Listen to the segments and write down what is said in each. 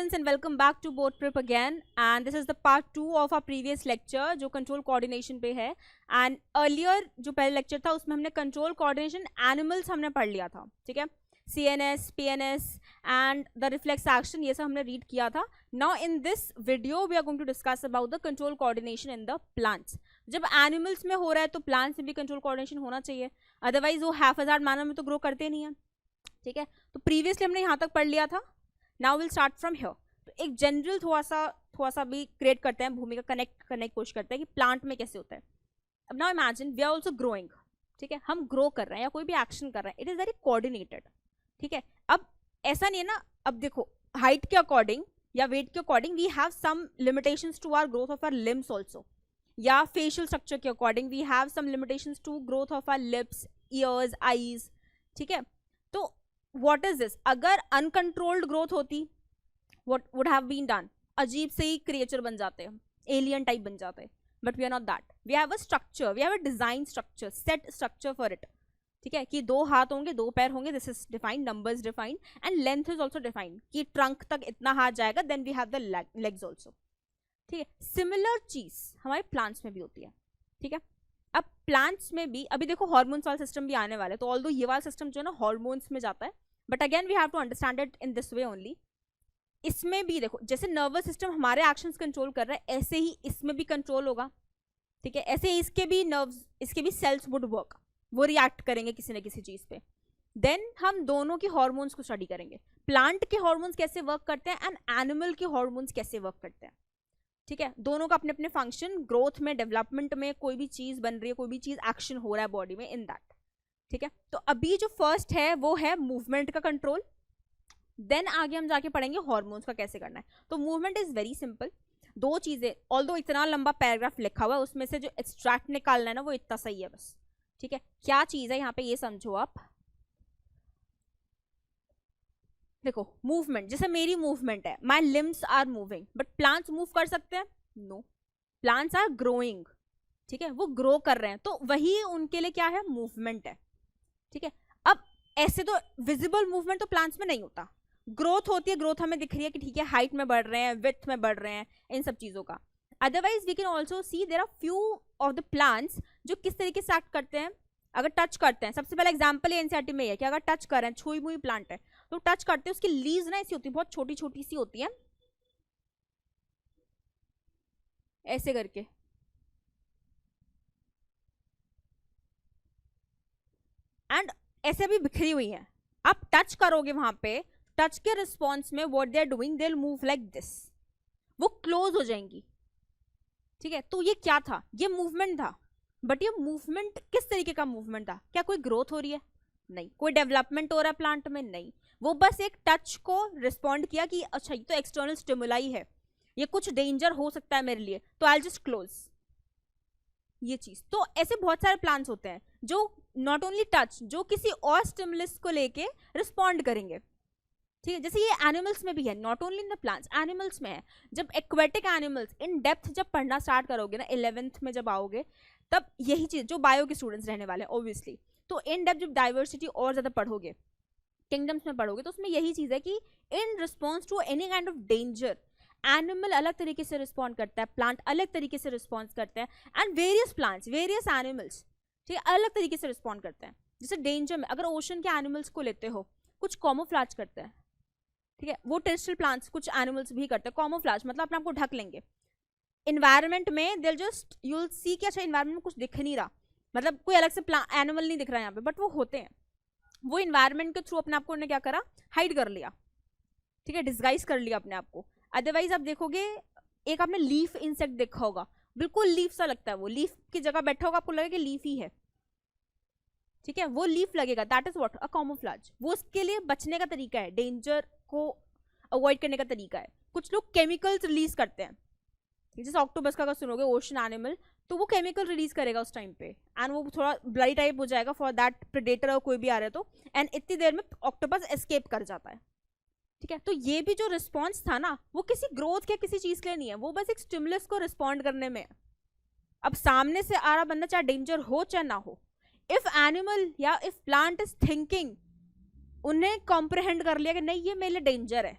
students and welcome back to board prep again, and this is the part 2 of our previous lecture जो control coordination पे है. And earlier जो पहले lecture था उसमें हमने control coordination animals हमने पढ़ लिया था, ठीक है. CNS, PNS and the reflex action ये सब हमने read किया था. Now in this video we are going to discuss about the control coordination in the plants. जब animals में हो रहा है तो plants में भी control coordination होना चाहिए, otherwise वो haphazard manner में तो grow करते नहीं हैं, ठीक है. तो previously हमने यहाँ तक पढ़ लिया था. Now will start from here. तो एक जनरल थोड़ा सा भी क्रिएट करते हैं, भूमि का कनेक्ट करने की कोशिश करते हैं कि प्लांट में कैसे होता है. अब now imagine we are also growing, ठीक है. हम ग्रो कर रहे हैं या कोई भी एक्शन कर रहे हैं, इट इज वेरी कोऑर्डिनेटेड, ठीक है. अब ऐसा नहीं है ना, अब देखो हाइट के अकॉर्डिंग या वेट के according we have some limitations to our growth of our limbs also, या फेशियल स्ट्रक्चर के according we have some limitations to growth of our lips, ears, eyes, ठीक है. तो what is this? अगर uncontrolled growth होती, what would have been done? अजीब से ही creature बन जाते हैं, एलियन टाइप बन जाते हैं. But we are not that. We have a structure, we have a design structure, set structure for it, ठीक है. कि 2 हाथ होंगे, 2 पैर होंगे, this is defined, numbers defined and length is also defined कि ट्रंक तक इतना हाथ जाएगा, then we have the legs also, ठीक है. सिमिलर चीज हमारे प्लांट्स में भी होती है, ठीक है. अब प्लांट्स में भी अभी देखो हार्मोन्स वाला सिस्टम भी आने वाला है, तो ऑल्दो ये वाला सिस्टम जो है ना हार्मोन्स में जाता है, but again we have to understand it in this way only. इसमें भी देखो जैसे नर्वस सिस्टम हमारे एक्शंस कंट्रोल कर रहा है, ऐसे ही इसमें भी कंट्रोल होगा, ठीक है. ऐसे ही इसके भी नर्व्स, इसके भी सेल्स वुड वर्क, वो रिएक्ट करेंगे किसी न किसी चीज पे. देन हम दोनों की हार्मोन्स को स्टडी करेंगे, प्लांट के हार्मोन्स कैसे वर्क करते हैं एंड एनिमल के हार्मोन्स कैसे वर्क करते हैं, ठीक है. दोनों का अपने अपने फंक्शन, ग्रोथ में, डेवलपमेंट में, कोई भी चीज बन रही है, कोई भी चीज एक्शन हो रहा है बॉडी में, इन दैट, ठीक है. तो अभी जो फर्स्ट है वो है मूवमेंट का कंट्रोल. देन आगे हम जाके पढ़ेंगे हार्मोन्स का कैसे करना है. तो मूवमेंट इज वेरी सिंपल. 2 चीजें, ऑल्दो इतना लंबा पैराग्राफ लिखा हुआ है, उसमें से जो एक्सट्रैक्ट निकालना है ना वो इतना सही है बस, ठीक है. क्या चीज है यहाँ पे ये समझो आप. देखो मूवमेंट, जैसे मेरी मूवमेंट है, my limbs are moving, but plants move कर सकते हैं? नो, प्लांट्स आर ग्रोइंग, ठीक है. वो ग्रो कर रहे हैं, तो वही उनके लिए क्या है, मूवमेंट है, ठीक है. अब ऐसे तो विजिबल मूवमेंट तो प्लांट्स में नहीं होता, ग्रोथ होती है, ग्रोथ हमें दिख रही है कि ठीक है हाइट में बढ़ रहे हैं, विड्थ में बढ़ रहे हैं, इन सब चीजों का. Otherwise we can also see there are few of the plants जो किस तरीके से एक्ट करते हैं. अगर टच करते हैं, सबसे पहला एग्जाम्पल एनसीईआरटी में है कि अगर टच कर रहे हैं, छुई मुई प्लांट है तो टच करते हैं, उसकी लीव्स ना ऐसी होती है, बहुत छोटी छोटी सी होती है, ऐसे करके, एंड ऐसे भी बिखरी हुई है. आप टच करोगे वहां पे, टच के रिस्पॉन्स में what they are doing, they will move like this, वो क्लोज हो जाएंगी, ठीक है. तो ये क्या था, ये मूवमेंट था. बट ये मूवमेंट किस तरीके का मूवमेंट था, क्या कोई ग्रोथ हो रही है? नहीं. कोई डेवलपमेंट हो रहा है प्लांट में? नहीं. वो बस एक टच को रिस्पॉन्ड किया कि अच्छा ये तो एक्सटर्नल स्टिमुलाई है, ये कुछ डेंजर हो सकता है मेरे लिए, तो आई जस्ट क्लोज, ये चीज. तो ऐसे बहुत सारे प्लांट्स होते हैं जो नॉट ओनली टच, जो किसी और स्टिमुलस को लेके रिस्पॉन्ड करेंगे, ठीक है. जैसे ये एनिमल्स में भी है, not only in the plants, animals में है. जब एक्वेटिक एनिमल्स इन डेप्थ जब पढ़ना स्टार्ट करोगे ना, 11th में जब आओगे, तब यही चीज, जो बायो के स्टूडेंट्स रहने वाले हैं ऑब्वियसली, तो इन डेप्थ जब डाइवर्सिटी और ज्यादा पढ़ोगे, किंगडम्स में पढ़ोगे, तो उसमें यही चीज है कि in response to any kind of danger, animal अलग तरीके से रिस्पॉन्ड करता है, प्लांट अलग तरीके से रिस्पॉन्स करते हैं, and various plants, various animals, ठीक है, अलग तरीके से रिस्पॉन्ड करते हैं. जैसे डेंजर में अगर ओशन के एनिमल्स को लेते हो, कुछ कॉमोफ्लाज करते हैं, ठीक है. वो टेरेस्ट्रियल प्लांट्स, कुछ एनिमल्स भी करते हैं कॉमोफ्लाज, मतलब अपने आप को ढक लेंगे. इन्वायरमेंट में दिल जस्ट यू विल सी कि अच्छा इन्वायरमेंट में कुछ दिख नहीं रहा, मतलब कोई अलग से एनिमल नहीं दिख रहा है यहाँ पे, बट वो होते हैं. वो इन्वायरमेंट के थ्रू अपने आप को उन्होंने क्या करा, हाइड कर लिया, ठीक है, डिस्गाइज कर लिया अपने आप को. अदरवाइज आप देखोगे, एक आपने लीफ इंसेक्ट देखा होगा, बिल्कुल लीफ सा लगता है, वो लीफ की जगह बैठा होगा, आपको लगेगा कि लीफ ही है, ठीक है, वो लीफ लगेगा, that is what, a camouflage. वो उसके लिए बचने का तरीका है, डेंजर को अवॉइड करने का तरीका है. कुछ लोग केमिकल्स रिलीज करते हैं, जैसे ऑक्टोपस का अगर सुनोगे, ओशन एनिमल, तो वो केमिकल रिलीज करेगा उस टाइम पे, एंड वो थोड़ा ब्लडी टाइप हो जाएगा फॉर दैट प्रेडेटर, और कोई भी आ रहा है तो, एंड इतनी देर में ऑक्टोपस एस्केप कर जाता है, ठीक है. तो ये भी जो रिस्पॉन्स था ना, वो किसी ग्रोथ के किसी चीज के लिए नहीं है, वो बस एक स्टिमुलस को रिस्पॉन्ड करने में. अब सामने से आ रहा बंदा चाहे डेंजर हो चाहे ना हो, इफ एनिमल या इफ प्लांट इज थिंकिंग, उन्हें कॉम्प्रिहेंड कर लिया कि नहीं ये मेरे लिए डेंजर है,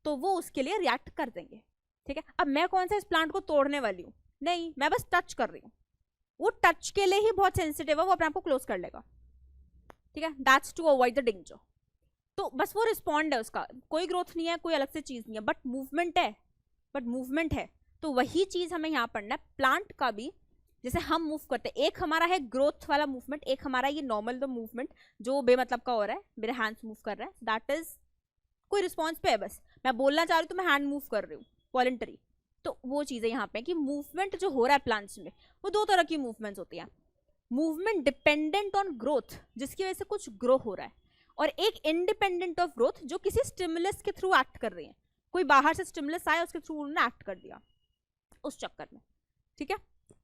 तो वो उसके लिए रिएक्ट कर देंगे, ठीक है। अब मैं कौन सा इस प्लांट को तोड़ने वाली हूँ, नहीं, मैं बस टच कर रही हूँ, वो टच के लिए ही बहुत सेंसिटिव है, वो अपने आप को क्लोज कर लेगा, ठीक है। That's to avoid the danger. तो बस वो रिस्पॉन्ड है, उसका कोई ग्रोथ नहीं है, कोई अलग से चीज नहीं है, बट मूवमेंट है। तो वही चीज हमें यहाँ पढ़ना है प्लांट का भी। जैसे हम मूव करते हैं, एक हमारा है ग्रोथ वाला मूवमेंट, एक हमारा ये नॉर्मल द मूवमेंट जो बेमतलब का हो रहा है, मेरे हैंड्स मूव कर रहे हैं, दैट इज कोई रिस्पॉन्स पे है, बस मैं बोलना चाह रही हूँ तो मैं हैंड मूव कर रही हूँ, वॉलंटरी। तो वो चीजें यहाँ पे कि मूवमेंट जो हो रहा है प्लांट्स में, वो दो तरह की मूवमेंट्स होती है। मूवमेंट डिपेंडेंट ऑन ग्रोथ, जिसकी वजह से कुछ ग्रो हो रहा है, और एक इंडिपेंडेंट ऑफ ग्रोथ जो किसी स्टिमुलस के थ्रू एक्ट कर रही है, कोई बाहर से स्टिमुलस आया उसके थ्रू उन्होंने एक्ट कर दिया उस चक्कर में, ठीक है।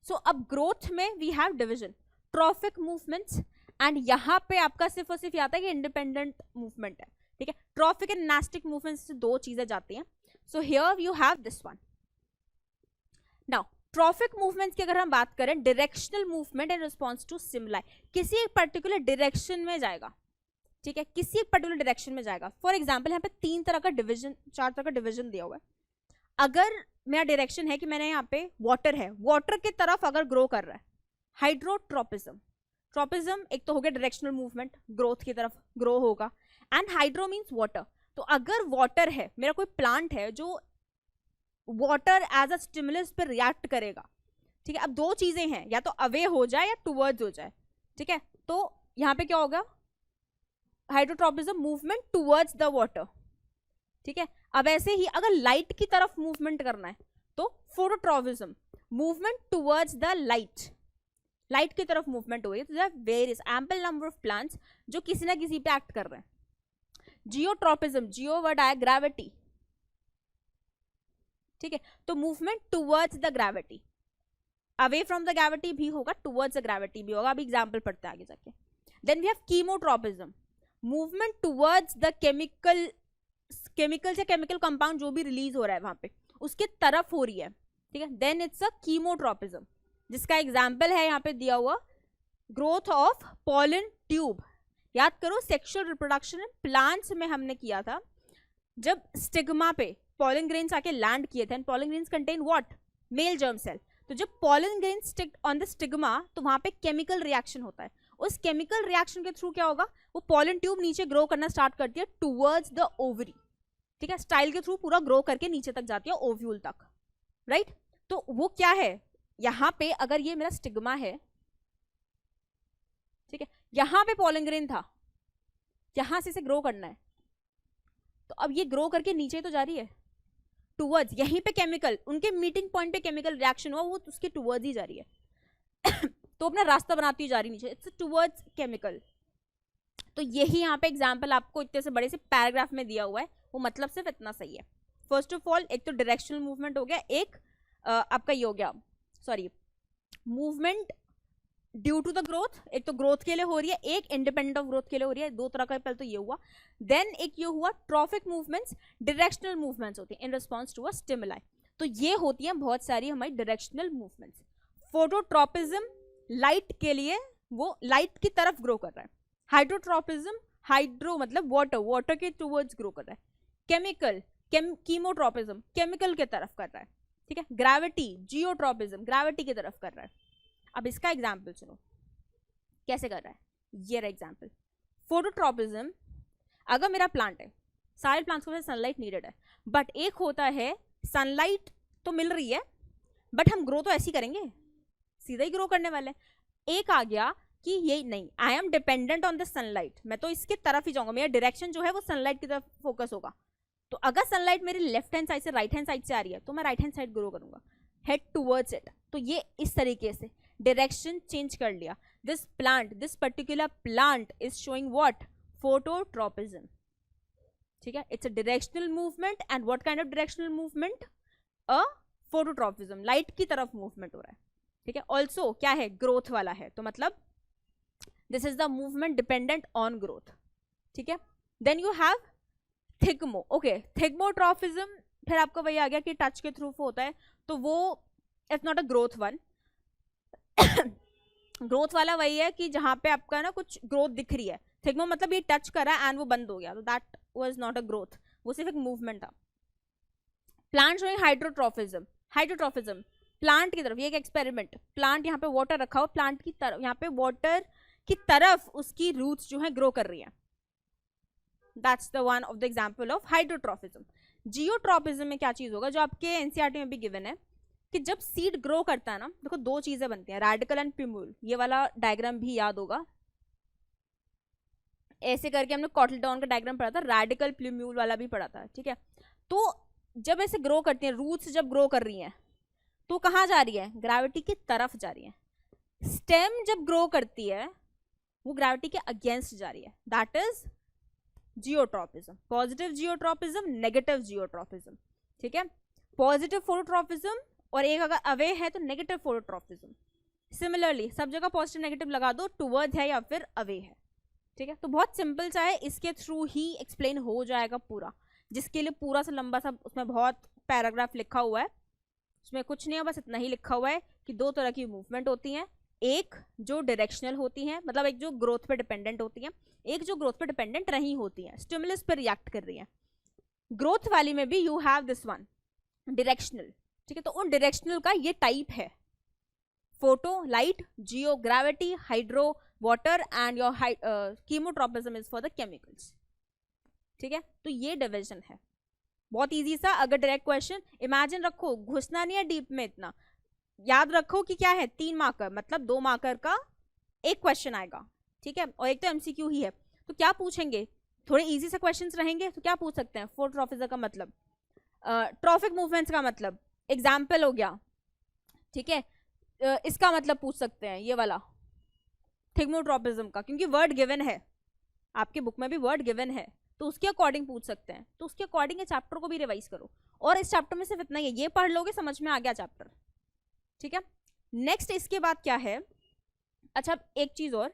सो अब ग्रोथ में we have division, tropic movements, and यहाँ पे आपका सिर्फ और सिर्फ आता है कि इंडिपेंडेंट मूवमेंट है, ठीक है। ट्रॉफिक एंड नास्टिक मूवमेंट्स से दो चीजें जाती हैं। So here you have this one. Now tropic movements की अगर हम बात करें, directional movement in response to stimuli, किसी एक पर्टिकुलर डायरेक्शन में जाएगा, ठीक है, किसी एक पर्टिकुलर डायरेक्शन में जाएगा। फॉर एग्जाम्पल यहाँ पे 4 तरह का डिवीजन दिया हुआ है। अगर मेरा डायरेक्शन है कि मैंने यहाँ पे वाटर है, वाटर की तरफ अगर ग्रो कर रहा है, हाइड्रोट्रोपिज्म, ट्रोपिज्म एक तो हो गया डायरेक्शनल मूवमेंट, ग्रोथ की तरफ ग्रो होगा, एंड हाइड्रो मीन्स वाटर। तो अगर वाटर है, मेरा कोई प्लांट है जो वाटर एज अ स्टिमुलस पे रिएक्ट करेगा, ठीक है। अब दो चीजें हैं, या तो अवे हो जाए या टूवर्ड्स हो जाए, ठीक है। तो यहाँ पे क्या होगा, hydrotropism movement towards the water, ठीक है। अब ऐसे ही अगर लाइट की तरफ मूवमेंट करना है तो phototropism movement towards the light, light की तरफ मूवमेंट हो रही है। तो there various ample number of plants जो किसी ना किसी पे एक्ट कर रहे हैं। जियोट्रोपिज्म, जियो वर्ड आया ग्रेविटी, ठीक है। तो movement towards the gravity, away from the gravity भी होगा, टूवर्ड्स द ग्रेविटी भी होगा। अभी एग्जाम्पल पढ़ते हैं आगे जाके। Then we have chemotropism, movement towards the chemical से केमिकल कंपाउंड जो भी रिलीज हो रहा है वहां पे उसके तरफ हो रही है, ठीक है। देन इट्स अ कीमोट्रोपिज्म, जिसका एग्जाम्पल है यहाँ पे दिया हुआ, ग्रोथ ऑफ पॉलन ट्यूब। याद करो सेक्सुअल रिप्रोडक्शन प्लांट्स में हमने किया था, जब स्टिग्मा पे पॉलन ग्रेन्स आके लैंड किए थे, and pollen grains contain what, male germ cell. तो जब pollen grains stick on the stigma तो वहां पे केमिकल रिएक्शन होता है, उस केमिकल रिएक्शन के थ्रू क्या होगा, वो पॉलन ट्यूब नीचे ग्रो करना स्टार्ट करती है टूवर्ड्स द ओवरी, ठीक है। स्टाइल के थ्रू पूरा ग्रो करके नीचे तक जाती है, ओव्यूल तक, राइट। तो वो क्या है, यहाँ पे अगर ये मेरा स्टिग्मा है, ठीक है, यहाँ पे पॉलन ग्रेन था, यहां से इसे ग्रो करना है, तो अब ये ग्रो करके नीचे तो जा रही है टूवर्ड्स, यहीं पे केमिकल, उनके मीटिंग पॉइंट पे केमिकल रिएक्शन हुआ, वो उसके टूवर्ड्स ही जा रही है तो अपना रास्ता बनाती जा रही नीचे, इट्स टूवर्ड्स केमिकल। तो यही यहाँ पे एग्जाम्पल आपको इतने से बड़े से पैराग्राफ में दिया हुआ है, वो मतलब सिर्फ इतना सही है। फर्स्ट ऑफ ऑल एक तो डायरेक्शनल मूवमेंट हो गया, एक आपका ये हो गया, sorry, movement due to the growth, एक तो ग्रोथ के लिए हो रही है, एक इंडिपेंडेंट ऑफ ग्रोथ के लिए हो रही है, दो तरह का। पहले तो ये हुआ, देन एक ये हुआ ट्रॉफिक मूवमेंट्स, डायरेक्शनल मूवमेंट्स होती हैं in response to a stimuli. तो ये होती हैं बहुत सारी हमारी डायरेक्शनल मूवमेंट्स। फोटोट्रोपिज्म लाइट के लिए, वो लाइट की तरफ ग्रो कर रहा है। हाइड्रोट्रोपिज्म, हाइड्रो मतलब वाटर, वाटर के टूवर्ड्स ग्रो कर रहा है। केमिकल, कीमोट्रोपिज्म केमिकल के तरफ कर रहा है, ठीक है। ग्रेविटी, जियोट्रोपिज्म ग्रेविटी की तरफ कर रहा है। अब इसका एग्जाम्पल सुनो कैसे कर रहा है, ये रहा एग्जाम्पल। फोटोट्रोपिज्म, अगर मेरा प्लांट है, सारे प्लांट्स को सनलाइट नीडेड है, बट एक होता है सनलाइट तो मिल रही है बट हम ग्रो तो ऐसे ही करेंगे, सीधा ही ग्रो करने वाले। एक आ गया कि ये नहीं, I am dependent on the sunlight, मैं तो इसके तरफ ही जाऊंगा, मेरा डायरेक्शन जो है वो सनलाइट की तरफ फोकस होगा। तो अगर सनलाइट मेरे लेफ्ट हैंड साइड से राइट हैंड साइड से आ रही है तो मैं राइट हैंड साइड ग्रो करूंगा, हेड टूवर्ड्स इट। तो ये इस तरीके से डायरेक्शन चेंज कर लिया। This plant, this particular plant is showing what, phototropism, ठीक है। It's a directional movement, and what kind of directional movement, a phototropism, light की तरफ मूवमेंट हो रहा है, ठीक है। ऑल्सो क्या है, ग्रोथ वाला है, तो मतलब this is the movement dependent on growth, ठीक है। Then you have thigmo, okay, thigmotropism फिर आपका वही आ गया कि टच के थ्रू होता है, तो वो it's not a growth one. Growth वाला वही है कि जहां पे आपका ना कुछ ग्रोथ दिख रही है, थिग्मो मतलब ये टच करा एंड वो बंद हो गया, तो that was not a growth, वो सिर्फ एक मूवमेंट था, प्लांट शोइंग हाइड्रोट्रॉफिज्म, हाइड्रोट्रॉफिज्म प्लांट की तरफ, ये एक एक्सपेरिमेंट, प्लांट यहाँ पे वाटर रखा हो, प्लांट की तरफ, यहाँ पे वाटर की तरफ उसकी रूट्स जो है ग्रो कर रही है, that's the one of the example of hydrotropism. Geotropism में क्या चीज होगा, जो आपके एनसीईआरटी में भी गिवन है, कि जब सीड ग्रो करता है ना, देखो दो चीजें बनती हैं, रेडिकल एंड प्यूम्यूल, ये वाला डायग्राम भी याद होगा, ऐसे करके हमने कॉटलटॉन का डायग्राम पढ़ा था, रेडिकल प्यूम्यूल वाला भी पढ़ा था, ठीक है। तो जब ऐसे ग्रो करती हैं, रूट्स जब ग्रो कर रही हैं तो कहाँ जा रही है, ग्रेविटी की तरफ जा रही है। स्टेम जब ग्रो करती है वो ग्रेविटी के अगेंस्ट जा रही है, that is geotropism, positive geotropism, negative geotropism, ठीक है। पॉजिटिव फोटोट्रॉपिज्म और एक अगर अवे है तो नेगेटिव फोटोट्रॉपिज्म। सिमिलरली सब जगह पॉजिटिव नेगेटिव लगा दो, टुवर्ड्स है या फिर अवे है, ठीक है। तो बहुत सिंपल सा है, इसके थ्रू ही एक्सप्लेन हो जाएगा पूरा, जिसके लिए पूरा सा लंबा सा उसमें बहुत पैराग्राफ लिखा हुआ है, उसमें कुछ नहीं है, बस इतना ही लिखा हुआ है कि दो तरह की मूवमेंट होती हैं, एक जो डायरेक्शनल होती हैं, मतलब एक जो ग्रोथ पे डिपेंडेंट होती हैं, एक जो ग्रोथ पे डिपेंडेंट नहीं होती हैं, स्टिमुलस पे रिएक्ट कर रही हैं। ग्रोथ वाली में भी you have this one directional, ठीक है। तो उन डायरेक्शनल का ये टाइप है, photo light, Jio gravity, hydro water and your chemotropism is for the chemicals, ठीक है। तो ये डिविजन है, बहुत इजी सा। अगर डायरेक्ट क्वेश्चन इमेजिन रखो, घुसना नहीं है डीप में इतना, याद रखो कि क्या है 3 मार्कर, मतलब 2 मार्कर का एक क्वेश्चन आएगा, ठीक है, और एक तो एमसीक्यू ही है। तो क्या पूछेंगे, थोड़े इजी से क्वेश्चंस रहेंगे, तो क्या पूछ सकते हैं, फोटोट्रॉपिज्म का मतलब, ट्रॉफिक मूवमेंट्स का मतलब, एग्जाम्पल हो गया, ठीक है, इसका मतलब पूछ सकते हैं ये वाला थिग्मोट्रॉपिज्म का, क्योंकि वर्ड गिवन है, आपके बुक में भी वर्ड गिवन है, तो उसके अकॉर्डिंग पूछ सकते हैं। तो उसके अकॉर्डिंग चैप्टर को भी रिवाइज करो, और इस चैप्टर में सिर्फ इतना ही है, ये पढ़ लोगे समझ में आ गया चैप्टर, ठीक है। नेक्स्ट इसके बाद क्या है, अच्छा एक चीज और,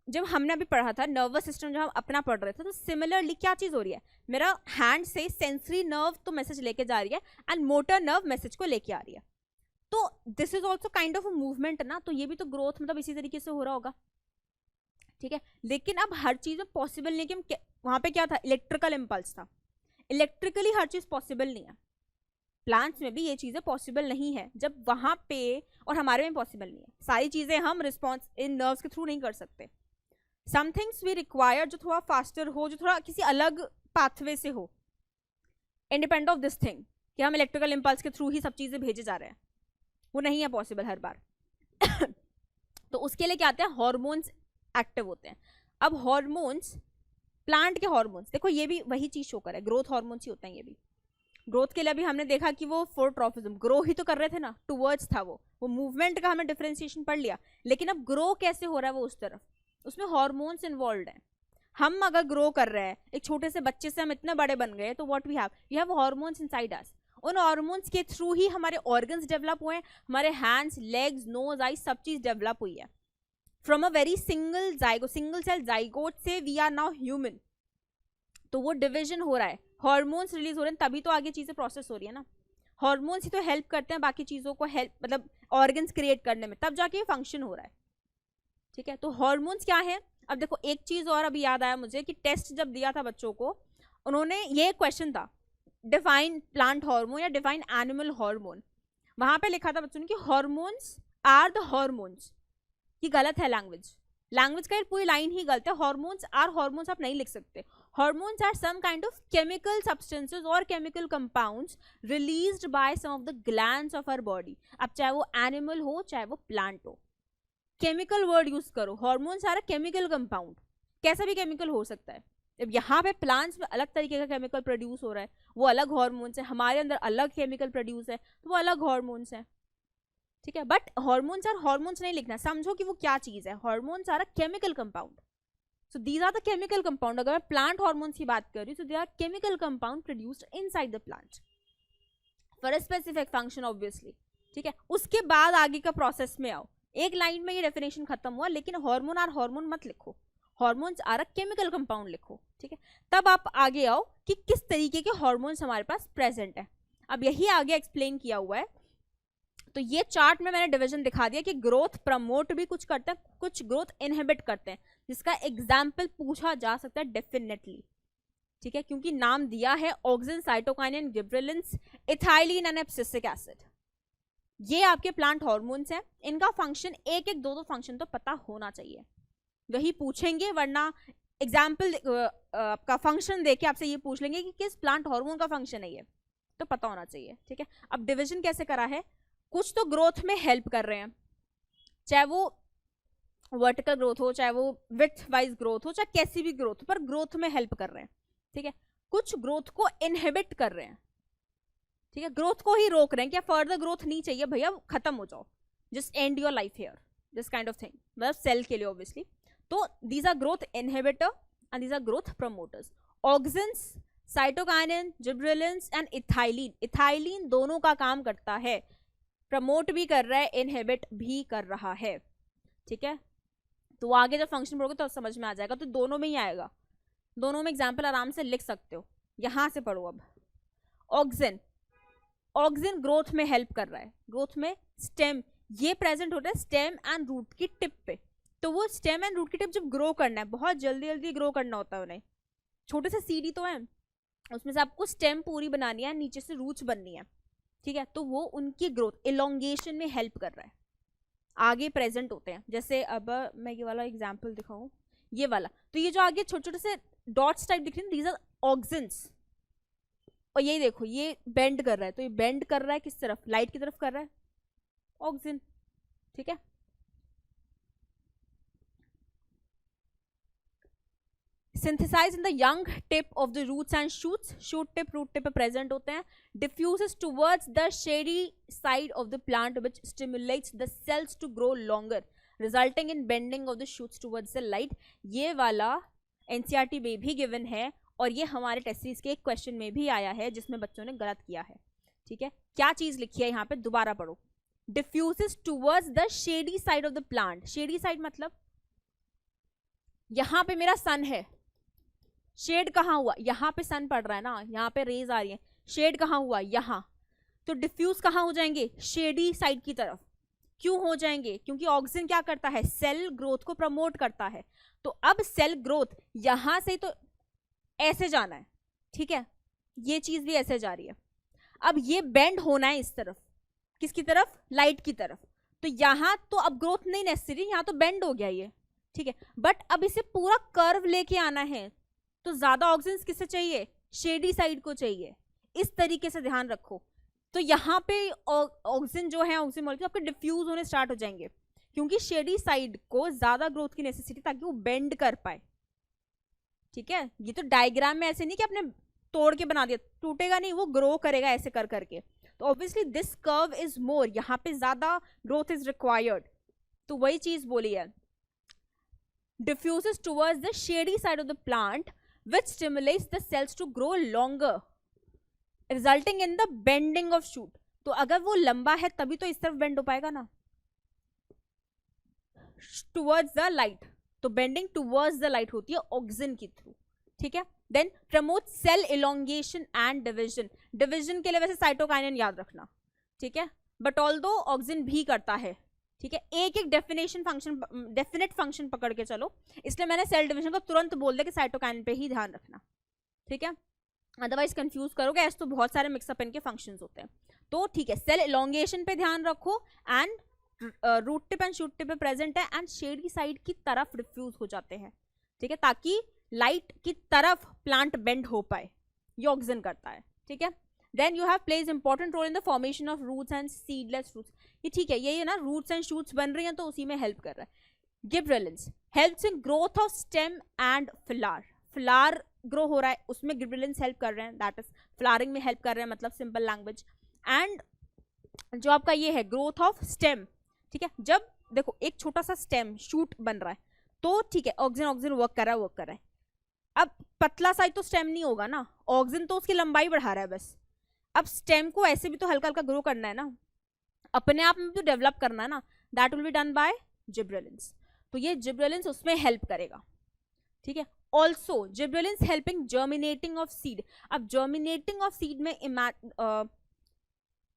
जब हमने अभी पढ़ा था नर्वस सिस्टम, जब हम अपना पढ़ रहे थे, तो सिमिलरली क्या चीज हो रही है, मेरा हैंड से सेंसरी नर्व तो मैसेज लेके जा रही है एंड मोटर नर्व मैसेज को लेके आ रही है, तो this is also kind of a movement ना, तो ये भी तो ग्रोथ मतलब इसी तरीके से हो रहा होगा, ठीक है। लेकिन अब हर चीज में पॉसिबल नहीं, कि वहां पे क्या था, इलेक्ट्रिकल इम्पल्स था, इलेक्ट्रिकली हर चीज पॉसिबल नहीं है, प्लांट्स में भी ये चीजें पॉसिबल नहीं है, जब वहां पे और हमारे में पॉसिबल नहीं है, सारी चीजें हम रिस्पॉन्स इन नर्व्स के थ्रू नहीं कर सकते। सम थिंग्स वी रिक्वायर जो थोड़ा फास्टर हो, जो थोड़ा किसी अलग पाथवे से हो, इंडिपेंडेंट ऑफ दिस थिंग, कि हम इलेक्ट्रिकल इम्पल्स के थ्रू ही सब चीजें भेजे जा रहे हैं, वो नहीं है पॉसिबल हर बार। तो उसके लिए क्या आते हैं, हॉर्मोन्स एक्टिव होते हैं। अब हॉर्मोन्स, प्लांट के हॉर्मोन्स, देखो ये भी वही चीज शो कर है, ग्रोथ हॉर्मोन्स ही होते हैं ये भी। ग्रोथ के लिए भी हमने देखा कि वो फोटोट्रॉपिज्म, ग्रो ही तो कर रहे थे ना, टुवर्ड्स था वो मूवमेंट का हमने डिफरेंशिएशन पढ़ लिया, लेकिन अब ग्रो कैसे हो रहा है वो उस तरफ, उसमें हॉर्मोन्स इन्वॉल्व हैं। हम अगर ग्रो कर रहे हैं, एक छोटे से बच्चे से हम इतने बड़े बन गए, तो what we have hormones inside us, उन हॉर्मोन्स के थ्रू ही हमारे ऑर्गन्स डेवलप हुए हैं, हमारे हैंड्स, लेग्स, नोज, आई सब चीज डेवलप हुई है। From a very single cell zygote से वी आर नाउ ह्यूमन, तो वो डिविजन हो रहा है, हॉर्मोन्स रिलीज हो रहे हैं, तभी तो आगे चीजें प्रोसेस हो रही है ना। हॉर्मोन्स ही तो हेल्प करते हैं बाकी चीजों को हेल्प, मतलब ऑर्गन्स क्रिएट करने में, तब जाके ये फंक्शन हो रहा है, ठीक है। तो हॉर्मोन्स क्या है, अब देखो एक चीज और अभी याद आया मुझे, कि टेस्ट जब दिया था बच्चों को, उन्होंने ये क्वेश्चन था, डिफाइन प्लांट हार्मोन या डिफाइन एनिमल हार्मोन, वहां पे लिखा था बच्चों ने कि हॉर्मोन्स आर द हॉर्मोन्स, ये गलत है, लैंग्वेज का पूरी लाइन ही गलत है, हॉर्मोन्स आर हॉर्मोन्स आप नहीं लिख सकते, hormones are some kind of chemical substances और chemical compounds released by some of the glands of our body, अब चाहे वो एनिमल हो चाहे वो प्लांट हो, केमिकल वर्ड यूज करो, hormones are a chemical compound, कैसा भी केमिकल हो सकता है। अब यहाँ पे प्लांट्स में अलग तरीके का केमिकल प्रोड्यूस हो रहा है, वो अलग हॉर्मोन्स है, हमारे अंदर अलग केमिकल प्रोड्यूस है, तो वो अलग हॉर्मोन्स है, ठीक है। बट हॉर्मोन्स आर हॉर्मोन्स नहीं लिखना, समझो कि वो क्या चीज है, hormones are a chemical compound, so these are the chemical compound. अगर मैं प्लांट हॉर्मोन्स की बात कर रही हूँ, तो they are chemical compound produced inside the plant for a specific function obviously, ठीक है। उसके बाद आगे का प्रोसेस में आओ, एक लाइन में ये डेफिनेशन खत्म हुआ, लेकिन हॉर्मोन आर हॉर्मोन मत लिखो, hormones are a chemical compound लिखो, ठीक है। तब आप आगे आओ कि किस तरीके के हॉर्मोन्स हमारे पास प्रेजेंट है, अब यही आगे एक्सप्लेन किया हुआ है। तो ये चार्ट में मैंने डिवीजन दिखा दिया कि ग्रोथ प्रमोट भी कुछ करते हैं, कुछ ग्रोथ इनहिबिट करते हैं, जिसका एग्जाम्पल पूछा जा सकता है डेफिनेटली, ठीक है, क्योंकि नाम दिया है auxin, cytokinin, gibberellins, ethylene and abscisic acid. ये आपके प्लांट हार्मोन्स हैं, इनका फंक्शन एक एक दो दो फंक्शन तो पता होना चाहिए, वही पूछेंगे, वरना एग्जाम्पल आपका फंक्शन देके आपसे ये पूछ लेंगे कि किस प्लांट हार्मोन का फंक्शन है, ये तो पता होना चाहिए। ठीक है, अब डिवीजन कैसे करा है, कुछ तो ग्रोथ में हेल्प कर रहे हैं, चाहे वो वर्टिकल ग्रोथ हो, चाहे वो विड्थ वाइज ग्रोथ हो, चाहे कैसी भी ग्रोथ हो, पर ग्रोथ में हेल्प कर रहे हैं। ठीक है, कुछ ग्रोथ को इनहिबिट कर रहे हैं, ठीक है, ग्रोथ को ही रोक रहे हैं, क्या फर्दर ग्रोथ नहीं चाहिए भैया, खत्म हो जाओ, just end your life here, this kind of thing, मतलब सेल के लिए ऑब्वियसली। तो these are growth inhibitor and these are growth promoters. Auxins, cytokinin, gibberellins and ethylene, ethylene दोनों का काम करता है, प्रमोट भी कर रहा है, इनहिबिट भी कर रहा है। ठीक है, तो आगे जब फंक्शन पढ़ोगे तो समझ में आ जाएगा, तो दोनों में ही आएगा, दोनों में एग्जाम्पल आराम से लिख सकते हो। यहां से पढ़ो अब, ऑक्सिन, ऑक्सिन ग्रोथ में हेल्प कर रहा है, ग्रोथ में स्टेम, ये प्रेजेंट होता है स्टेम एंड रूट की टिप पे, तो वो स्टेम एंड रूट की टिप जब ग्रो करना है, बहुत जल्दी जल्दी ग्रो करना होता है उन्हें, छोटे से सीडी तो है, उसमें से आपको स्टेम पूरी बनानी है, नीचे से रूट्स बननी है। ठीक है, तो वो उनकी ग्रोथ इलोंगेशन में हेल्प कर रहा है, आगे प्रेजेंट होते हैं। जैसे अब मैं ये वाला एग्जाम्पल दिखाऊं, ये वाला, तो ये जो आगे छोटे छोटे से डॉट्स टाइप दिख रहे हैं, दीज आर ऑक्सिन्स, और ये देखो ये बेंड कर रहा है, तो ये बेंड कर रहा है किस तरफ, लाइट की तरफ कर रहा है, ऑक्सिन। ठीक है, synthesize in the young tip of the roots and shoots, shoot tip root tip पे प्रेजेंट होते हैं, diffuses towards the shady side of the plant which stimulates the cells to grow longer resulting in bending of the shoots towards the light. ये वाला NCERT में भी given है, और ये हमारे टेस्ट सीरीज के एक क्वेश्चन में भी आया है जिसमें बच्चों ने गलत किया है। ठीक है, क्या चीज लिखी है यहाँ पे, दोबारा पढ़ो, diffuses towards the shady side of the plant, shady side मतलब यहां पे मेरा सन है, शेड कहाँ हुआ, यहाँ पे सन पड़ रहा है ना, यहाँ पे रेज आ रही है, शेड कहाँ हुआ, यहाँ, तो डिफ्यूज कहाँ हो जाएंगे, शेडी साइड की तरफ। क्यों हो जाएंगे, क्योंकि ऑक्सिन क्या करता है, सेल ग्रोथ को प्रमोट करता है, तो अब सेल ग्रोथ यहां से तो ऐसे जाना है, ठीक है, ये चीज भी ऐसे जा रही है, अब ये बेंड होना है इस तरफ, किसकी तरफ, लाइट की तरफ, तो यहां तो अब ग्रोथ नहीं नेसेसरी, यहां तो बेंड हो गया ये, ठीक है, बट अब इसे पूरा कर्व लेके आना है, तो ज्यादा ऑक्सीजन किसे चाहिए, शेडी साइड को चाहिए, इस तरीके से ध्यान रखो। तो यहाँ पे ऑक्सीजन जो है, ऑक्सीजन मॉलिक्यूल आपके डिफ्यूज होने स्टार्ट हो जाएंगे, क्योंकि शेडी साइड को ज्यादा ग्रोथ की नेसेसिटी, ताकि वो बेंड कर पाए। ठीक है, ये तो डायग्राम में ऐसे नहीं कि आपने तोड़ के बना दिया, टूटेगा नहीं, वो ग्रो करेगा ऐसे कर करके, तो obviously this curve is more, यहाँ पे ज्यादा ग्रोथ इज रिक्वायर्ड, तो वही चीज बोली है, diffuses towards the shady side of the plant which stimulates the cells to grow longer resulting in the bending of shoot। तो अगर वो लंबा है तभी तो इस तरफ बेंड हो पाएगा ना, towards the light, तो बेंडिंग towards the light होती है ऑक्सिन के थ्रू। ठीक है, then promote cell elongation and division, division के लिए वैसे साइटोकाइनिन याद रखना, ठीक है, बट ऑल्दो ऑक्सिन भी करता है। ठीक है, एक एक डेफिनेशन फंक्शन, डेफिनेट फंक्शन पकड़ के चलो, इसलिए मैंने सेल डिवीजन को तुरंत बोल दिया कि साइटोकाइनिन पे ही ध्यान रखना। ठीक है, अदरवाइज कंफ्यूज करोगे, ऐसे तो बहुत सारे मिक्सअप इनके फंक्शंस होते हैं। तो ठीक है, सेल इलोंगेशन पे ध्यान रखो, and root tip and shoot tip पे प्रेजेंट है, एंड शेडी साइड की तरफ डिफ्यूज हो जाते हैं। ठीक है, ताकि लाइट की तरफ प्लांट बेंड हो पाए, ये ऑक्सिन करता है। ठीक है, then you have plays important role in the formation of roots and seedless roots, ये ठीक है, ये ना रूट्स एंड शूट्स बन रही हैं तो उसी में हेल्प कर रहा है। Gibberellins helps in growth of stem and flower, flower grow हो रहा है उसमें गिबरेलिंस हेल्प कर रहे हैं, दैट इज फ्लावरिंग में हेल्प कर रहे हैं, मतलब सिंपल लैंग्वेज। एंड जो आपका ये है ग्रोथ ऑफ स्टेम, ठीक है, जब देखो एक छोटा सा स्टेम शूट बन रहा है तो ठीक है, ऑक्सिजन ऑक्सिजन वर्क कर रहा है, अब पतला सा तो स्टेम नहीं होगा ना, ऑक्सिजन तो उसकी लंबाई बढ़ा रहा है बस, अब स्टेम को ऐसे भी तो हल्का हल्का ग्रो करना है ना, अपने आप में भी डेवलप करना है ना, that will be done by gibberellins, तो ये जिब्रेलिन्स उसमें हेल्प करेगा। ठीक है, also gibberellins helping germinating of seed, अब जर्मिनेटिंग ऑफ सीड में क्या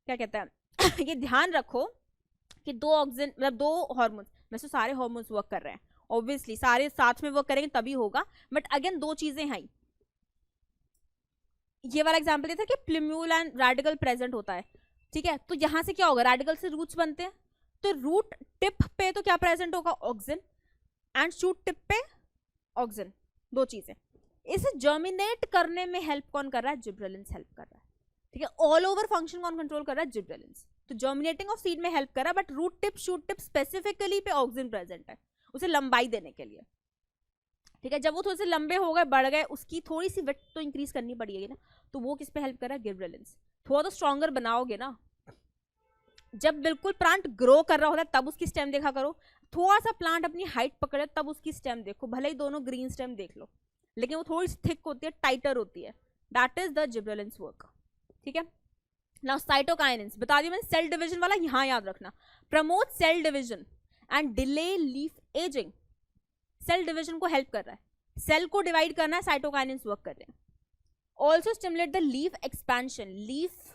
कहते हैं ये ध्यान रखो कि दो ऑक्सीजन मतलब दो हार्मोन्स, वैसे सारे हार्मोन्स वर्क कर रहे हैं, ऑब्वियसली सारे साथ में वर्क करेंगे तभी होगा, बट अगेन दो चीजें हैं, ये वाला एग्जाम्पल दिया था कि प्लूम्यूल एंड रेडिकल प्रेजेंट होता है, ठीक है। तो यहाँ से क्या होगा, रेडिकल से रूट्स बनते हैं, तो रूट टिप पे तो क्या प्रेजेंट होगा, ऑक्सिन, एंड शूट टिप पे ऑक्सिन, दो चीजें। इसे जर्मिनेट करने में हेल्प कौन कर रहा है, जिब्रेलिन्स हेल्प कर रहा है, ठीक है। ऑल ओवर फंक्शन कौन कंट्रोल कर रहा है, जिब्रेलिन्स। तो जर्मिनेटिंग ऑफ सीड में हेल्प कर रहा है, but root tip shoot tip specifically पे ऑक्सिन प्रेजेंट है, उसे लंबाई देने के लिए, ठीक है। जब वो थोड़े से लंबे हो गए, बढ़ गए, उसकी थोड़ी सी विड्थ तो इंक्रीज करनी पड़ेगी ना, तो वो किस पे हेल्प कर रहा है, गिबरेलिन्स। थोड़ा तो स्ट्रॉन्गर बनाओगे ना, जब बिल्कुल प्लांट ग्रो कर रहा होता है तब उसकी स्टेम देखा करो, थोड़ा सा प्लांट अपनी हाइट पकड़े तब उसकी स्टेम देखो, भले ही दोनों ग्रीन स्टेम देख लो, लेकिन वो थोड़ी सी थिक होती है, टाइटर होती है, that is the gibberellins work, ठीक है। नाउ साइटोकाइनेंस बता दिया मैंने, सेल डिवीजन वाला यहाँ याद रखना, promote cell division and delay leaf ageing, cell division को हेल्प कर रहा है, सेल को डिवाइड करना है, साइटोकाइनेंस वर्क कर रहे हैं। Also stimulate the leaf expansion, leaf